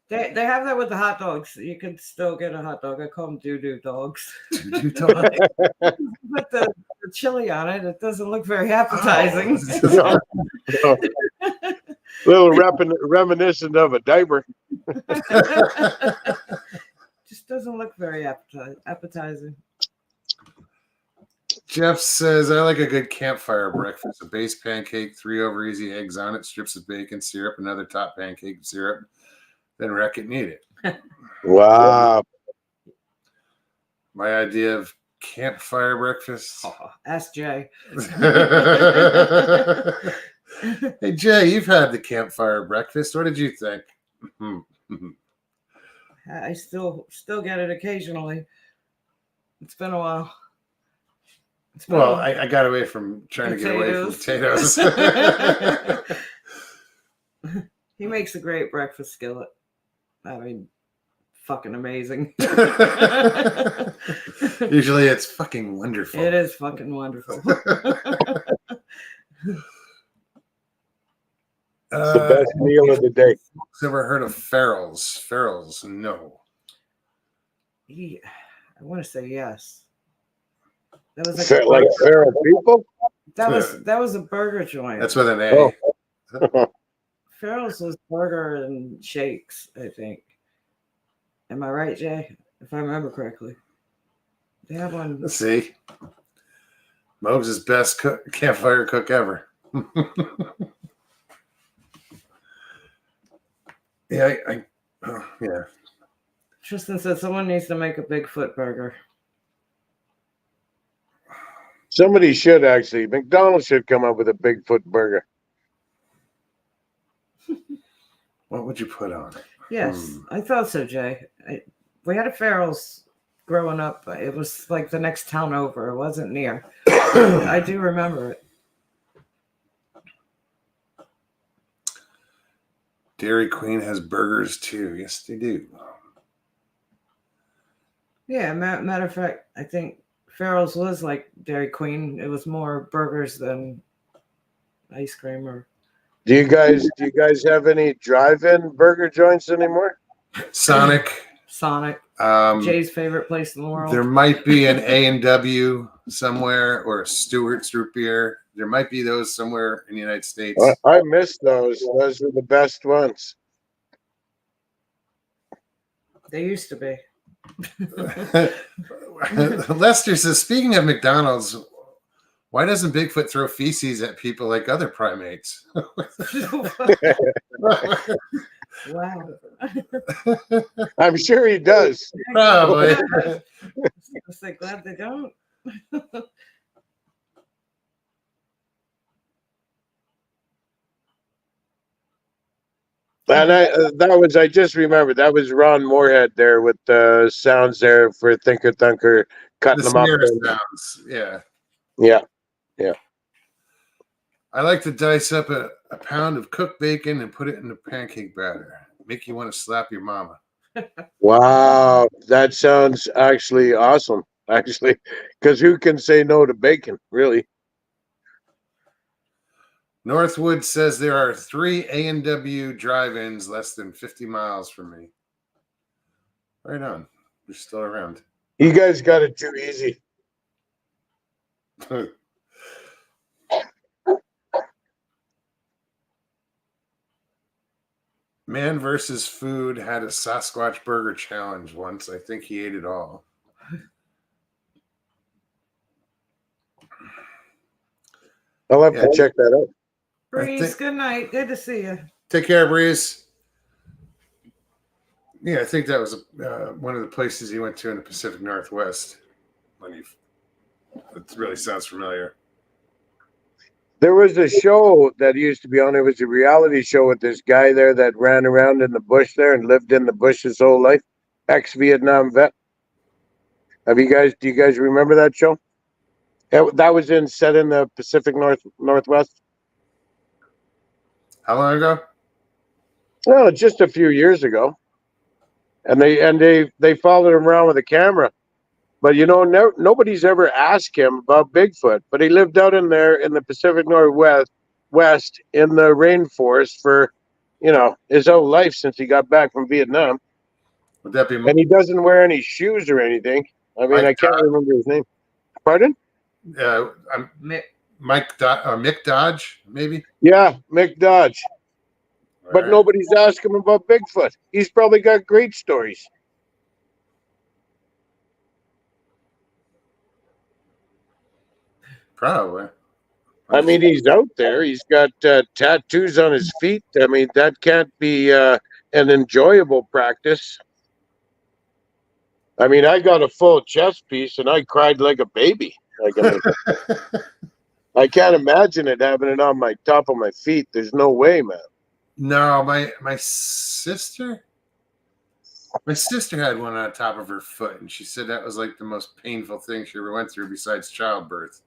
They have that with the hot dogs. You can still get a hot dog. I call them doo-doo dogs. Doo-doo dog. With the chili on it, it doesn't look very appetizing. Little reminiscent of a diaper. Just doesn't look very appetizing. Jeff says, I like a good campfire breakfast. A base pancake, 3 over easy eggs on it, strips of bacon, syrup, another top pancake, syrup, then wreck it and eat it. Wow. My idea of campfire breakfast. Oh, ask Jay. Hey, Jay, you've had the campfire breakfast. What did you think? I still get it occasionally. It's been a while. Well, I got away from trying to get away from potatoes. He makes a great breakfast skillet. I mean, fucking amazing. Usually it's fucking wonderful. It is fucking wonderful. The best meal of the day. Ever heard of Farrell's? Farrell's, no. I want to say yes. That was Like feral people? That was a burger joint. That's with an A. Oh. Farrell's was burger and shakes, I think. Am I right, Jay? If I remember correctly. They have one. Let's see. Mobs' best campfire cook ever. Yeah, yeah. Tristan said someone needs to make a Bigfoot burger. Somebody should actually. McDonald's should come up with a Bigfoot burger. What would you put on it? Yes, I thought so, Jay. We had a Farrell's growing up. It was like the next town over. It wasn't near. I do remember it. Dairy Queen has burgers too. Yes, they do. Yeah, matter of fact, I think Farrell's was like Dairy Queen. It was more burgers than ice cream or. Do you guys have any drive-in burger joints anymore? Sonic. Jay's favorite place in the world. There might be an A&W somewhere or a Stewart's root beer. There might be those somewhere in the United States. I miss those. Those were the best ones. They used to be. Lester says, speaking of McDonald's, why doesn't Bigfoot throw feces at people like other primates? Wow. I'm sure he does. Probably. I'm so glad they don't. And I just remembered, that was Ron Moorhead there with the sounds there for Thinker Thunker, cutting The them up. smear sounds. Yeah. Yeah. I like to dice up a pound of cooked bacon and put it in the pancake batter. Make you want to slap your mama. Wow. That sounds actually awesome. Actually, because who can say no to bacon, really? Northwood says there are 3 A&W drive-ins less than 50 miles from me. Right on. They're still around. You guys got it too easy. Man versus Food had a Sasquatch burger challenge once. I think he ate it all. I'll have to check that out. Breeze, good night. Good to see you. Take care, Breeze. Yeah, I think that was one of the places he went to in the Pacific Northwest. It really sounds familiar. There was a show that used to be on. It was a reality show with this guy there that ran around in the bush there and lived in the bush his whole life. Ex-Vietnam vet. Do you guys remember that show? That was set in the Pacific Northwest. How long ago? Well, just a few years ago. And they followed him around with a camera. But nobody's ever asked him about Bigfoot. But he lived out in there in the Pacific Northwest in the rainforest for, his whole life since he got back from Vietnam. Would that be? And he doesn't wear any shoes or anything. I mean, I can't remember his name. Pardon? Mick Dodge, maybe. Yeah, Mick Dodge. All but right. Nobody's asked him about Bigfoot. He's probably got great stories. Probably. I mean, he's out there. He's got tattoos on his feet. I mean, that can't be an enjoyable practice. I mean, I got a full chest piece and I cried like a baby. I can't imagine it having it on my top of my feet. There's no way, man. No, my sister had one on top of her foot, and she said that was like the most painful thing she ever went through besides childbirth.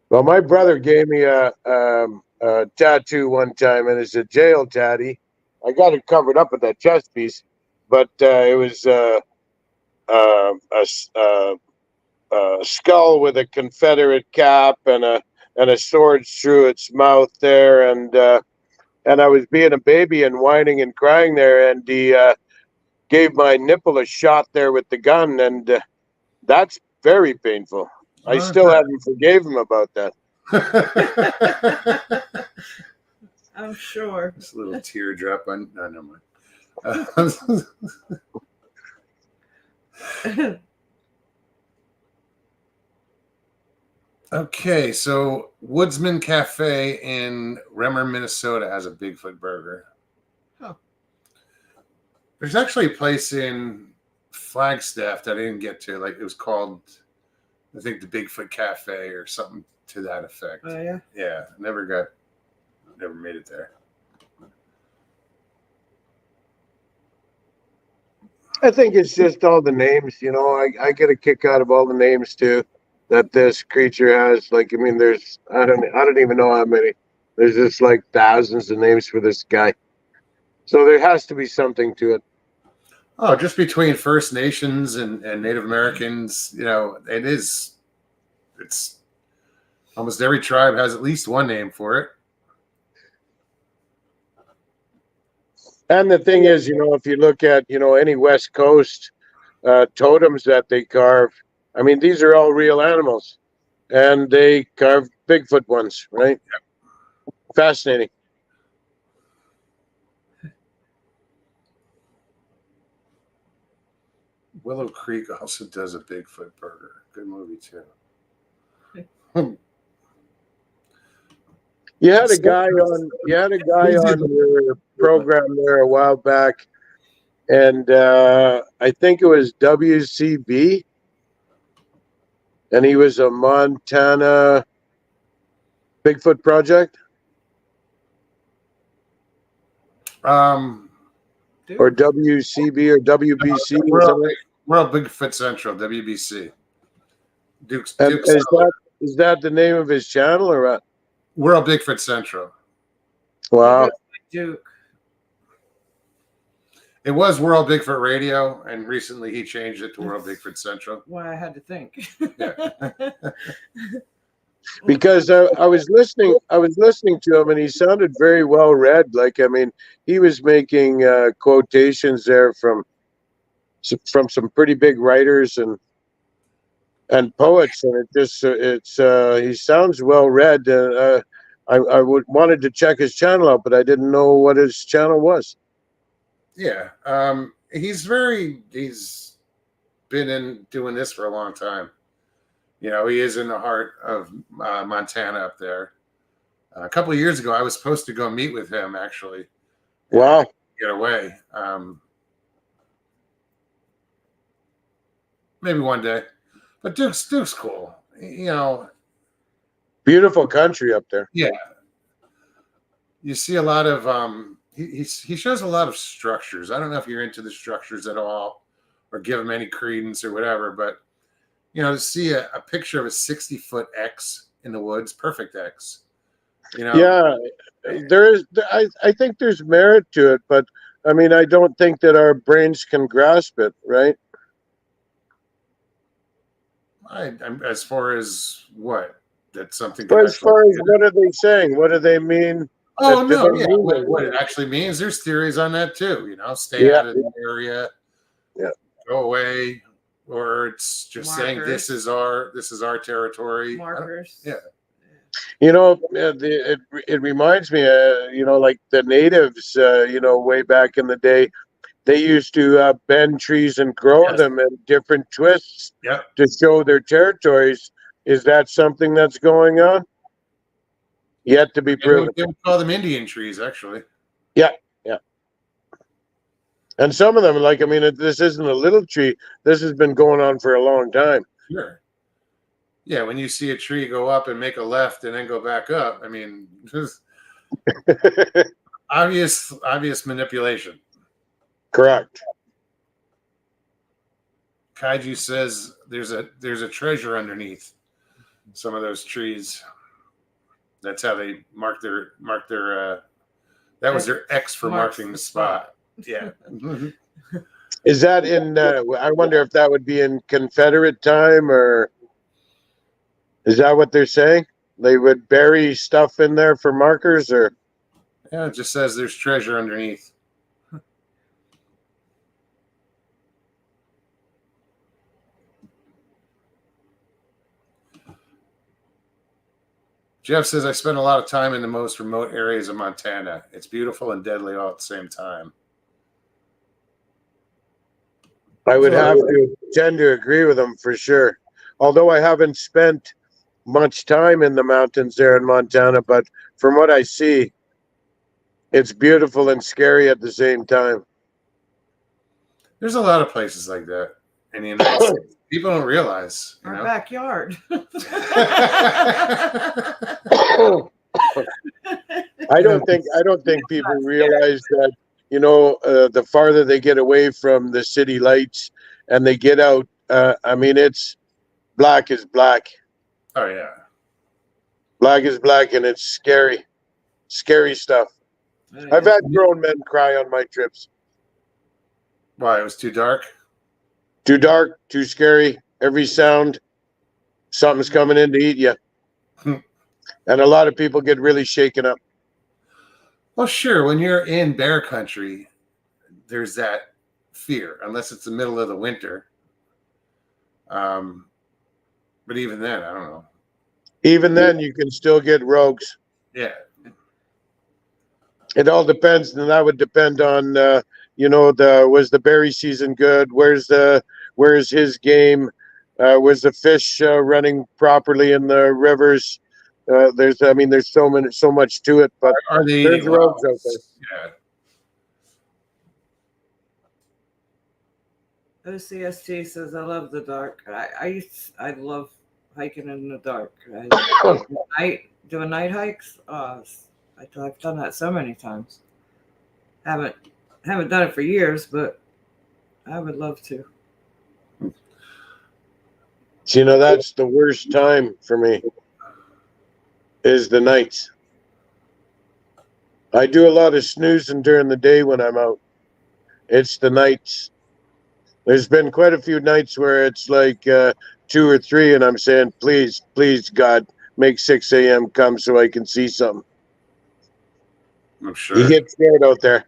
Well, my brother gave me a tattoo one time, and it's a jail tatty. I got it covered up with that chest piece, but it was a skull with a Confederate cap and a sword through its mouth there, and I was being a baby and whining and crying there, and he gave my nipple a shot there with the gun, and that's very painful. I still haven't forgave him about that. I'm sure. Just a little teardrop on. No, never mind. Okay, so Woodsman Cafe in Bremer, Minnesota has a Bigfoot burger. Huh. There's actually a place in Flagstaff that I didn't get to. Like, it was called, I think, the Bigfoot Cafe or something to that effect. Oh, yeah? Yeah, never made it there. I think it's just all the names, I get a kick out of all the names too that this creature has. Like, I mean, I don't even know how many. There's just like thousands of names for this guy. So there has to be something to it. Oh, just between First Nations and Native Americans, it's almost every tribe has at least one name for it. And the thing is, if you look at, any West Coast totems that they carve, I mean, these are all real animals. And they carve Bigfoot ones, right? Yep. Fascinating. Willow Creek also does a Bigfoot burger. Good movie, too. You had a guy on your program there a while back, and I think it was WCB, and he was a Montana Bigfoot project. Or WCB or WBC. World Bigfoot Central, WBC. Duke's Is that the name of his channel or what? World Bigfoot Central. Wow. Duke. It was World Bigfoot Radio, and recently he changed it to World Bigfoot Central. Why I had to think. Yeah. Because I was listening to him, and he sounded very well read. Like, I mean, he was making quotations there from some pretty big writers and poets, and he sounds well read. I wanted to check his channel out, but I didn't know what his channel was. Yeah, he's been doing this for a long time. You know, he is in the heart of Montana up there. A couple of years ago, I was supposed to go meet with him, actually. Wow. Get away. Maybe one day. But Duke's cool. You know. Beautiful country up there. Yeah. You see a lot of he shows a lot of structures. I don't know if you're into the structures at all or give them any credence or whatever, but you know, to see a picture of a 60-foot X in the woods, perfect X. You know. Yeah, there is. I think there's merit to it, but I mean, I don't think that our brains can grasp it, right? I'm as far as what that's something. But as far as what are they saying? What do they mean? Oh no, yeah. What it actually means? There's theories on that too. You know, stay out of the area. Yeah. Go away. Or it's just saying this is our territory. Markers. Yeah. You know, it reminds me, you know, like the natives, you know, way back in the day, they used to bend trees and grow them in different twists to show their territories. Is that something that's going on? Yet to be proven. They would call them Indian trees, actually. Yeah. And some of them, like, I mean, this isn't a little tree. This has been going on for a long time. Sure. Yeah, when you see a tree go up and make a left and then go back up, I mean, obvious manipulation. Correct. Kaiju says there's a treasure underneath some of those trees. That's how they mark their that was their X for marking the spot. Yeah. Is that in I wonder if that would be in Confederate time, or is that what they're saying? They would bury stuff in there for markers, or yeah, it just says there's treasure underneath. Jeff says, I spent a lot of time in the most remote areas of Montana. It's beautiful and deadly all at the same time. I would have to tend to agree with him for sure. Although I haven't spent much time in the mountains there in Montana, but from what I see, it's beautiful and scary at the same time. There's a lot of places like that in the United States. People don't realize. Our backyard. I don't think people realize that, you know, the farther they get away from the city lights and they get out, I mean, it's black is black. Oh yeah. Black is black, and it's scary. Scary stuff. I've had grown men cry on my trips. Why? It was too dark? Too dark, too scary. Every sound, something's coming in to eat you. And a lot of people get really shaken up. Well, sure. When you're in bear country, there's that fear, unless it's the middle of the winter. But even then, I don't know. Even then, you can still get rogues. Yeah. It all depends, and that would depend on, you know, was the berry season good? Where's his game? Was the fish running properly in the rivers? There's so much to it, but Are they there's eating rogues out llamas? Yeah. OCST says, I love the dark. I love hiking in the dark. Doing night hikes. I've done that so many times. Haven't done it for years, but I would love to. That's the worst time for me, is the nights. I do a lot of snoozing during the day when I'm out. It's the nights. There's been quite a few nights where it's like 2 or 3, and I'm saying, please, please, God, make 6 a.m. come so I can see something. I'm sure. You get scared out there,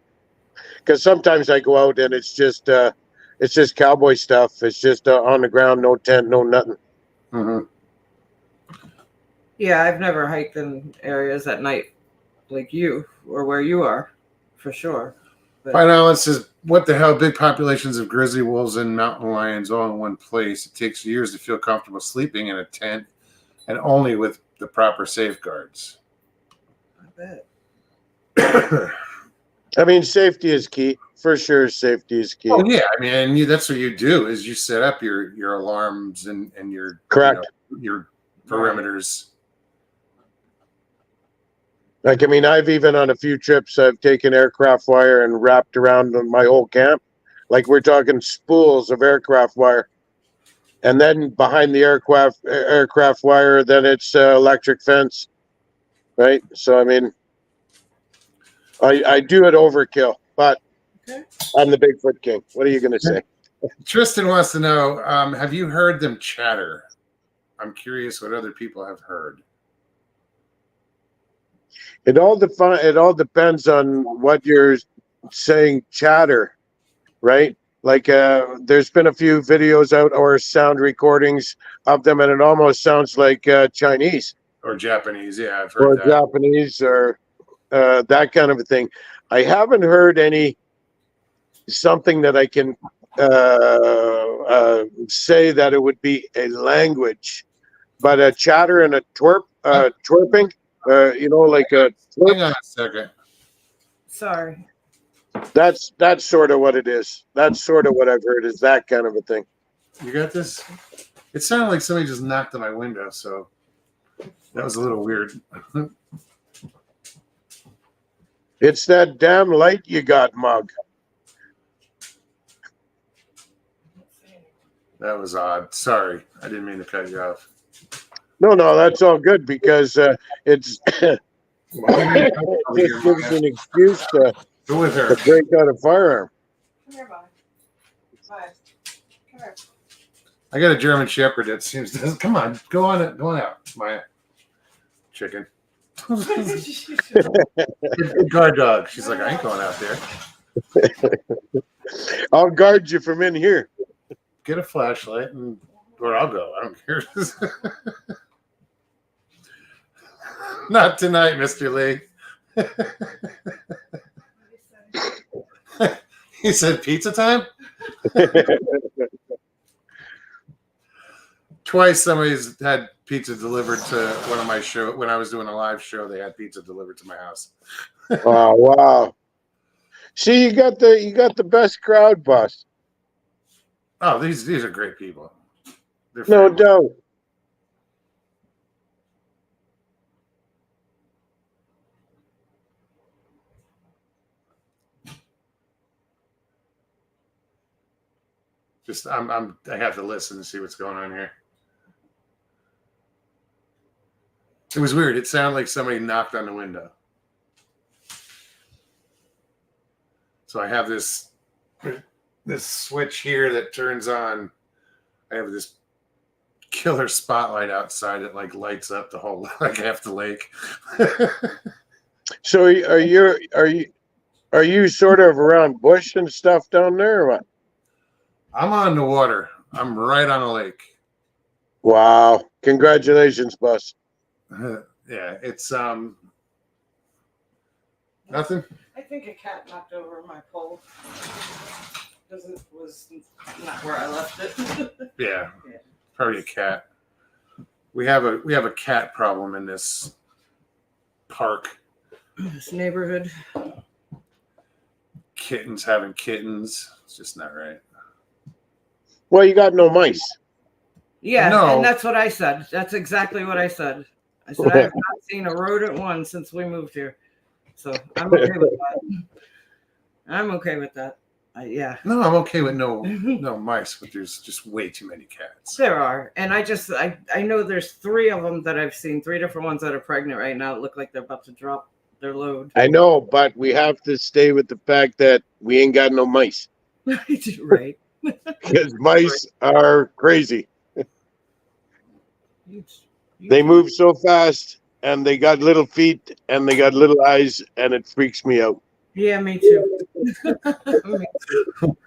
because sometimes I go out and it's just cowboy stuff. It's just on the ground, no tent, no nothing. Mm-hmm. Yeah, I've never hiked in areas at night like you or where you are, for sure. But Alan says, what the hell? Big populations of grizzly wolves and mountain lions all in one place. It takes years to feel comfortable sleeping in a tent, and only with the proper safeguards. I bet. Safety is key. For sure, safety is key. Oh, yeah. That's what you do, is you set up your alarms and your Correct. Your perimeters. Like, I've even on a few trips, I've taken aircraft wire and wrapped around my whole camp. Like, we're talking spools of aircraft wire. And then behind the aircraft wire, then it's electric fence. Right? So, I do it overkill, but Okay. I'm the Bigfoot King. What are you going to say? Tristan wants to know, have you heard them chatter? I'm curious what other people have heard. It all depends on what you're saying, chatter, right? Like, there's been a few videos out or sound recordings of them, and it almost sounds like Chinese Or Japanese, yeah, I've or heard that. Japanese or that kind of a thing. I haven't heard something that I can say that it would be a language, but a chatter and a twerping, like a twerp. Hang on a second. Sorry. That's sort of what it is. That's sort of what I've heard, is that kind of a thing. You got this? It sounded like somebody just knocked on my window, so that was a little weird. It's that damn light you got, Mug. That was odd. Sorry. I didn't mean to cut you off. No, that's all good, because it's it just gives you an excuse to Go with her. break out a firearm. Come here, Bye. Come here. I got a German Shepherd that seems to. Come on, go on out, Maya. Chicken. Guard dog. She's like, I ain't going out there. I'll guard you from in here. Get a flashlight, or I'll go. I don't care. Not tonight, Mr. Lee. He said pizza time? Twice somebody's had pizza delivered to one of my shows. When I was doing a live show, they had pizza delivered to my house. Oh, wow. See, you got the best crowd, boss. Oh, these are great people. They're No family. doubt. Just I have to listen to see what's going on here. It was weird. It sounded like somebody knocked on the window. So I have this switch here that turns on. I have this killer spotlight outside that like lights up the whole like half the lake. So are you sort of around bush and stuff down there, or what? I'm on the water. I'm right on a lake. Wow. Congratulations, boss. Yeah, it's nothing. I think a cat knocked over my pole because it was not where I left it. Yeah, probably a cat. We have a cat problem in this park. This neighborhood. Kittens having kittens. It's just not right. Well, you got no mice. Yeah, No. and that's what I said. That's exactly what I said. I said I have not seen a rodent one since we moved here, so I'm okay with that. I'm okay with that. Yeah. No, I'm okay with no mice, but there's just way too many cats. There are, and I know there's 3 of them that I've seen, 3 different ones that are pregnant right now. It look like they're about to drop their load. I know, but we have to stay with the fact that we ain't got no mice. Right. Because mice are crazy. They move so fast, and they got little feet, and they got little eyes, and it freaks me out. Yeah, me too. Me too.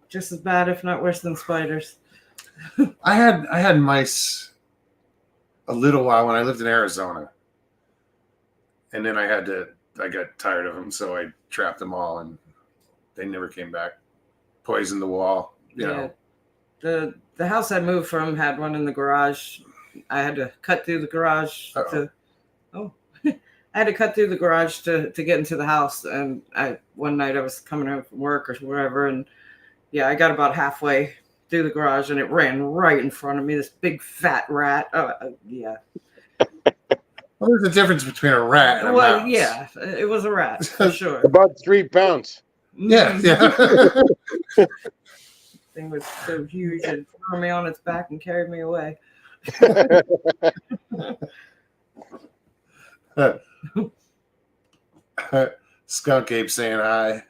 Just as bad, if not worse, than spiders. I had mice a little while when I lived in Arizona, and then I got tired of them, so I trapped them all, and they never came back. Poisoned the wall, you know. The house I moved from had one in the garage. I had to cut through the garage I had to cut through the garage to get into the house. And one night I was coming home from work or wherever, and I got about halfway through the garage and it ran right in front of me. This big fat rat. Yeah. Well, there's a difference between a rat and a mouse. Yeah, it was a rat for sure. About 3 pounds. Yeah. Thing was so huge it threw me on its back and carried me away. Skunk ape saying hi.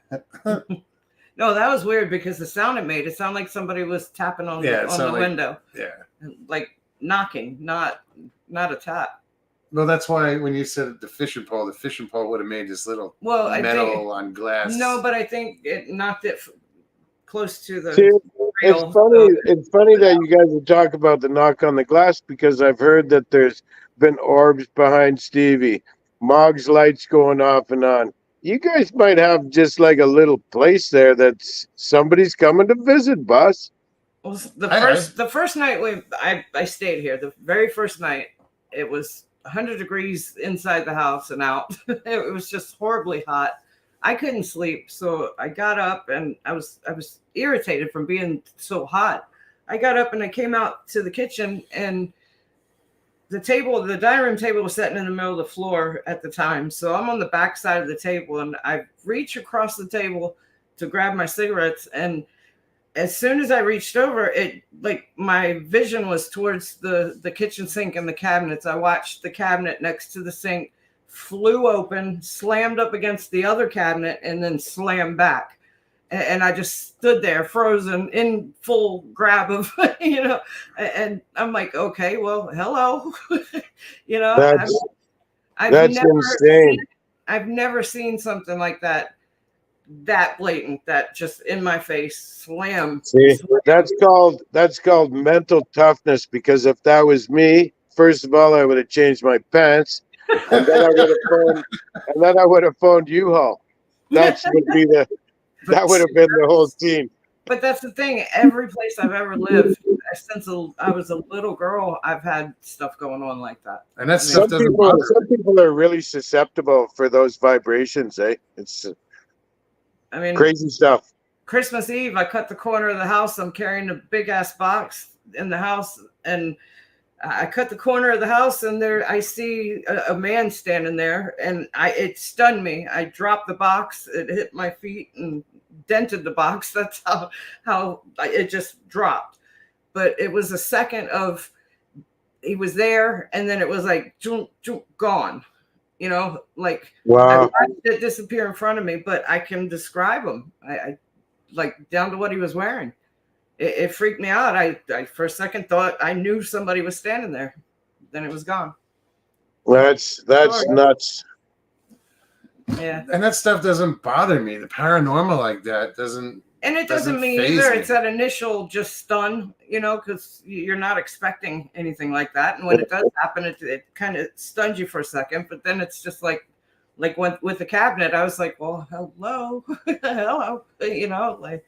No, that was weird because the sound it made, it sounded like somebody was tapping on the window. Yeah. Like knocking, not a tap. Well, that's why when you said the fishing pole would have made this little metal on glass. No, but I think it knocked it close to the it's funny that you guys would talk about the knock on the glass, because I've heard that there's been orbs behind Stevie, Mog's lights going off and on. You guys might have just like a little place there that's somebody's coming to visit, boss. Well, the first night I stayed here, the very first night, it was 100 degrees inside the house and out. It was just horribly hot. I couldn't sleep, so I got up and I was irritated from being so hot. I got up and I came out to the kitchen, and the dining room table was sitting in the middle of the floor at the time. So I'm on the back side of the table and I reach across the table to grab my cigarettes. And as soon as I reached over, my vision was towards the kitchen sink and the cabinets. I watched the cabinet next to the sink flew open, slammed up against the other cabinet, and then slammed back. And I just stood there frozen in full grab of, and I'm like, okay, well, hello. That's insane. I've never seen something like that blatant, that just in my face slam. See, that's called mental toughness, because if that was me, first of all, I would have changed my pants, and then I would have phoned U-Haul. That would have been the whole scene. But that's the thing. Every place I've ever lived, since I was a little girl, I've had stuff going on like that. And that some people are really susceptible for those vibrations, eh? It's crazy stuff. Christmas Eve, I cut the corner of the house. I'm carrying a big ass box in the house, and I cut the corner of the house, and there I see a man standing there, and it stunned me. I dropped the box. It hit my feet and dented the box. That's how it just dropped. But it was a second of he was there, and then it was like gone. Wow. I watched it disappear in front of me, but I can describe him. I like down to what he was wearing. It freaked me out. I for a second thought I knew somebody was standing there. Then it was gone. That's nuts. Yeah. And that stuff doesn't bother me. The paranormal like that doesn't. And it doesn't mean either. It's that initial just stun, because you're not expecting anything like that. And when it does happen, it kind of stuns you for a second. But then it's just like with the cabinet, I was like, well, hello, hello, like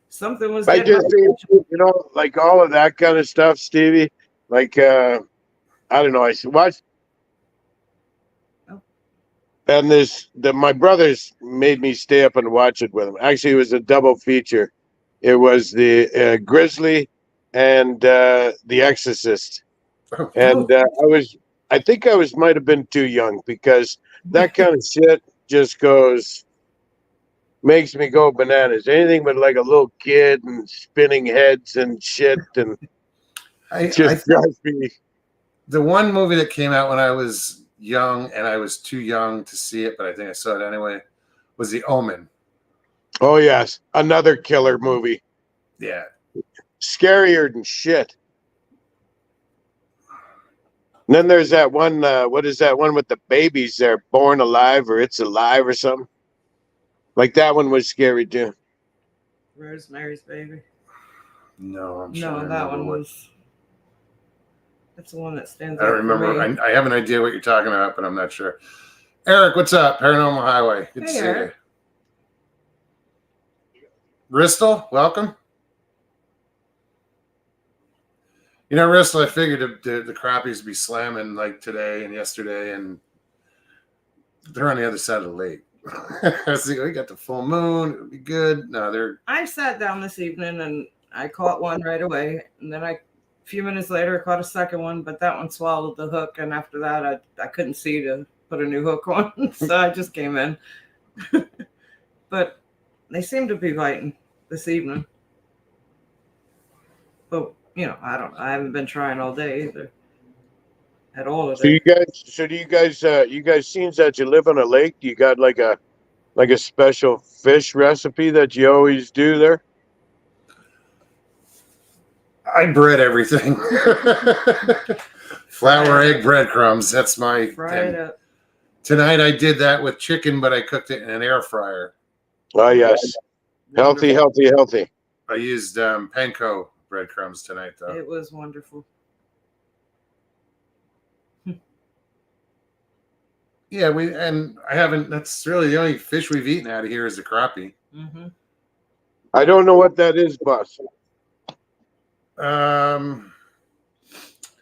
something was. I just think, like all of that kind of stuff, Stevie, Like I don't know. I watched, Oh. and my brothers made me stay up and watch it with them. Actually, it was a double feature. It was the Grizzly and The Exorcist. And I think might have been too young because that kind of shit just makes me go bananas. Anything with like a little kid and spinning heads and shit, and just drives me. The one movie that came out when I was young and I was too young to see it, but I think I saw it anyway, was The Omen. Oh yes, another killer movie. Yeah. Scarier than shit. And then there's that one, what is that one with the babies? They're born alive or it's alive or something. Like that one was scary too. Rosemary's Baby. No, I'm No, that one was. That's the one that stands out. I don't remember. I have an idea what you're talking about, but I'm not sure. Eric, what's up? Paranormal Highway. Good to see you. Bristol, welcome. You know, Bristol, I figured the crappies would be slamming like today and yesterday, and they're on the other side of the lake. I was thinking, we got the full moon. It'll be good. No, they're. I sat down this evening and I caught one right away, and then a few minutes later I caught a second one, but that one swallowed the hook, and after that I couldn't see to put a new hook on, so I just came in. But they seem to be biting this evening. But you know, I haven't been trying all day either. At all So you guys seems that you live on a lake? You got like a special fish recipe that you always do there? I bread everything. Flour, egg, breadcrumbs. That's my fried up. Tonight I did that with chicken, but I cooked it in an air fryer. Oh yes. Healthy. I used panko breadcrumbs tonight though. It was wonderful. Yeah, that's really the only fish we've eaten out of here is the crappie. Mm-hmm. I don't know what that is, boss.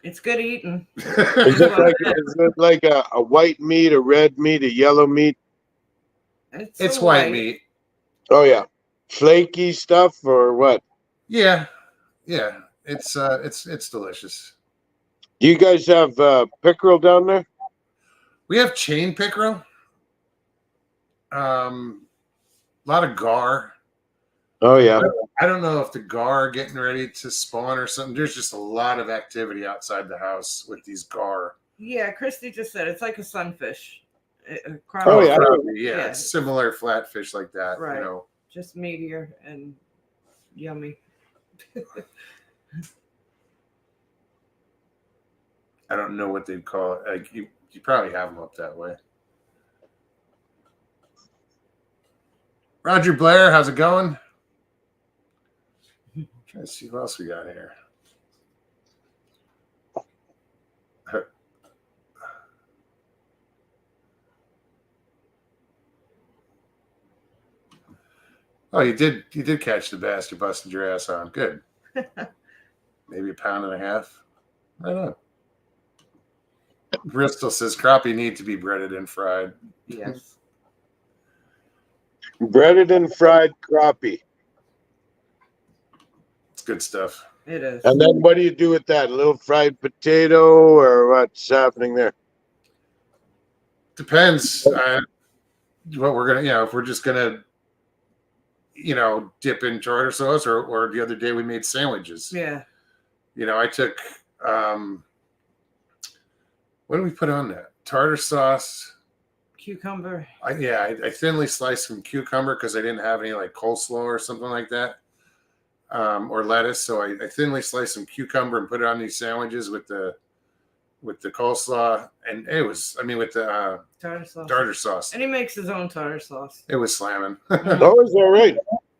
It's good eating. Is it like a white meat, a red meat, a yellow meat? It's white meat. Oh yeah. Flaky stuff or what? Yeah. It's delicious. Do you guys have pickerel down there? We have chain pickerel. A lot of gar. Oh yeah. I don't know if the gar are getting ready to spawn or something. There's just a lot of activity outside the house with these gar. Yeah, Christy just said it's like a sunfish. Yeah, it's similar flatfish like that. Right. You know, just meatier and yummy. I don't know what they'd call it. Like you probably have them up that way. Roger Blair, how's it going? Trying to see who else we got here. Oh, you did catch the bass. You're busting your ass on. Good. Maybe 1.5 pounds. Right on. Bristol says crappie need to be breaded and fried. Yes. Breaded and fried crappie. It's good stuff. It is. And then what do you do with that? A little fried potato or what's happening there? Depends. What we're gonna, if we're just gonna, dip in tartar sauce, or the other day we made sandwiches. Yeah. I took what did we put on that? Tartar sauce, cucumber. I thinly sliced some cucumber because I didn't have any like coleslaw or something like that, or lettuce. So I thinly sliced some cucumber and put it on these sandwiches with the coleslaw, and it was, with the tartar sauce. And he makes his own tartar sauce. It was slamming. Oh, is that right?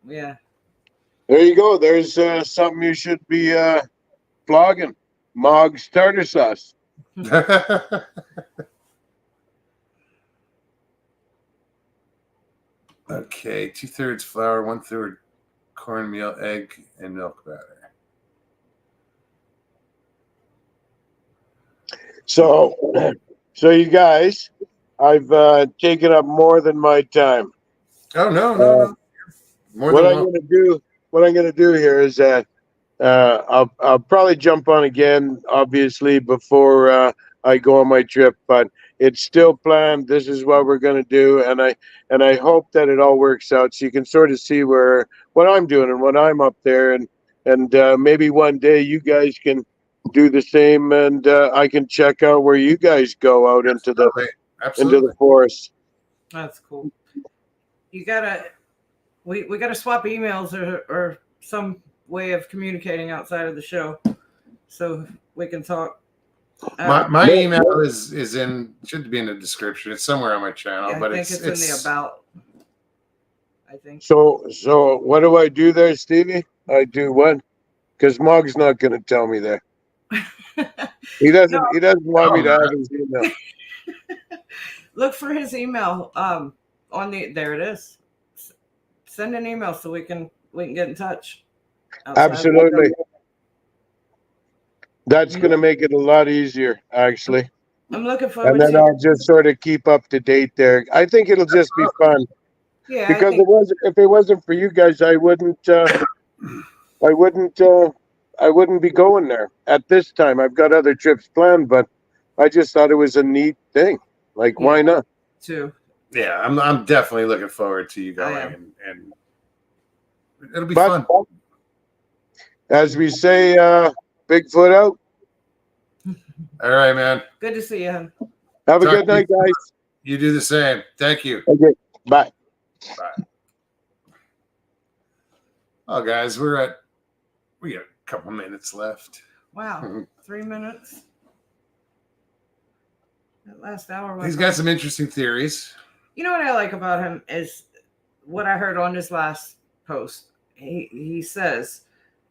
Yeah. There you go. There's something you should be blogging. Mog's tartar sauce. Okay, 2/3 flour, 1/3 cornmeal, egg, and milk batter. So, so you guys, I've taken up more than my time. Oh no, Uh, no, more what than I'm one. going to do, what I'm going to do here is that I'll probably jump on again, obviously, before I go on my trip. But it's still planned. This is what we're going to do, and I hope that it all works out, so you can sort of see where what I'm doing and what I'm up there, and maybe one day you guys can do the same, and I can check out where you guys go out into the Absolutely. forest. That's cool. You gotta, we gotta swap emails or some way of communicating outside of the show, so we can talk. My email is in, should be in the description. It's somewhere on my channel, Yeah, but I think it's in the about. I think. So what do I do there, Stevie? I do what? Because Mog's not going to tell me there. He doesn't. No. He doesn't want me to Oh, have his email. Look for his email. On the there it is. Send an email so we can get in touch. Absolutely. That's going to make it a lot easier, actually. I'm looking forward And then to. I'll just sort of keep up to date there. I think it'll just be fun. Yeah, Because if it wasn't for you guys, I wouldn't be going there at this time. I've got other trips planned, but I just thought it was a neat thing. Like, why not? too. yeah, I'm definitely looking forward to you going, and it'll be But fun. as we say, Bigfoot out. All right, man. Good to see you. Have a Talk good to night, you. guys. You do the same. Thank you. Okay, bye. Bye. Oh, guys, we got a couple minutes left. Wow, 3 minutes. That last hour. He's got some interesting theories. You know what I like about him is what I heard on his last post. He says,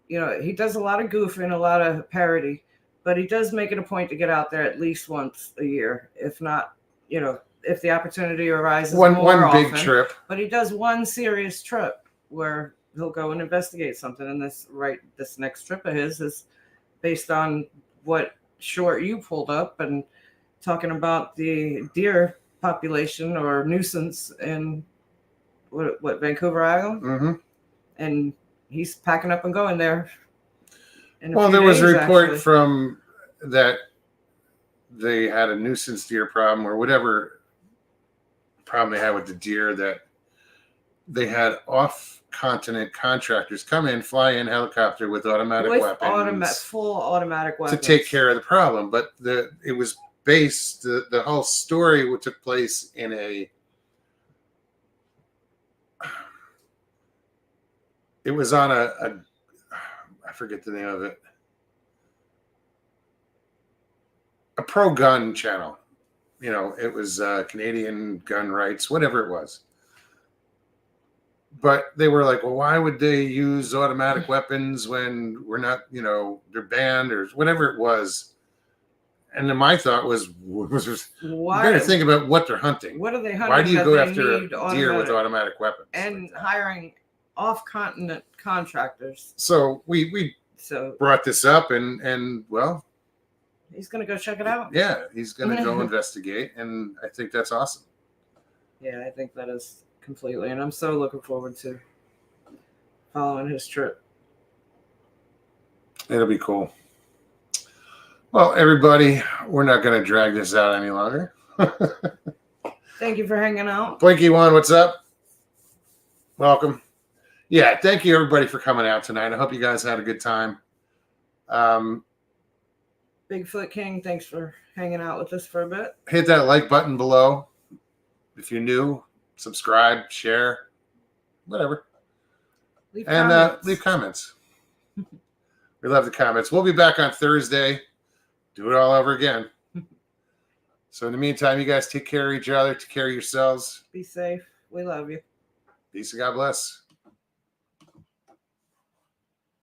you know, he does a lot of goofing, a lot of parody, but he does make it a point to get out there at least once a year, if not, you know, if the opportunity arises. One big often. trip. But he does one serious trip where he'll go and investigate something. And this next trip of his is based on what short you pulled up and talking about the deer population or nuisance in what Vancouver Island. Mm-hmm. And he's packing up and going there. Well, there was a report from that they had a nuisance deer problem or whatever problem they had with the deer, that they had off-continent contractors come in, fly in helicopter with automatic weapons, full automatic weapons to take care of the problem. But it was based, the whole story took place in it was on a I forget the name of it, a pro-gun channel. You know, it was Canadian gun rights, whatever it was. But they were like, well, why would they use automatic weapons when we're not, you know, they're banned or whatever it was. And then my thought was you better think about what they're hunting. What are they hunting? Why do you go after a deer with automatic weapons? And hiring off-continent contractors. So we brought this up, and well, he's going to go check it out. Yeah, he's going to go investigate, and I think that's awesome. Yeah, I think that is completely, and I'm so looking forward to following his trip. It'll be cool. Well, everybody, we're not going to drag this out any longer. Thank you for hanging out. Blinky One, what's up? Welcome. Yeah, thank you, everybody, for coming out tonight. I hope you guys had a good time. Bigfoot King, thanks for hanging out with us for a bit. Hit that like button below. If you're new, subscribe, share, whatever. Leave comments. We love the comments. We'll be back on Thursday. Do it all over again. So in the meantime, you guys take care of each other, take care of yourselves. Be safe. We love you. Peace and God bless.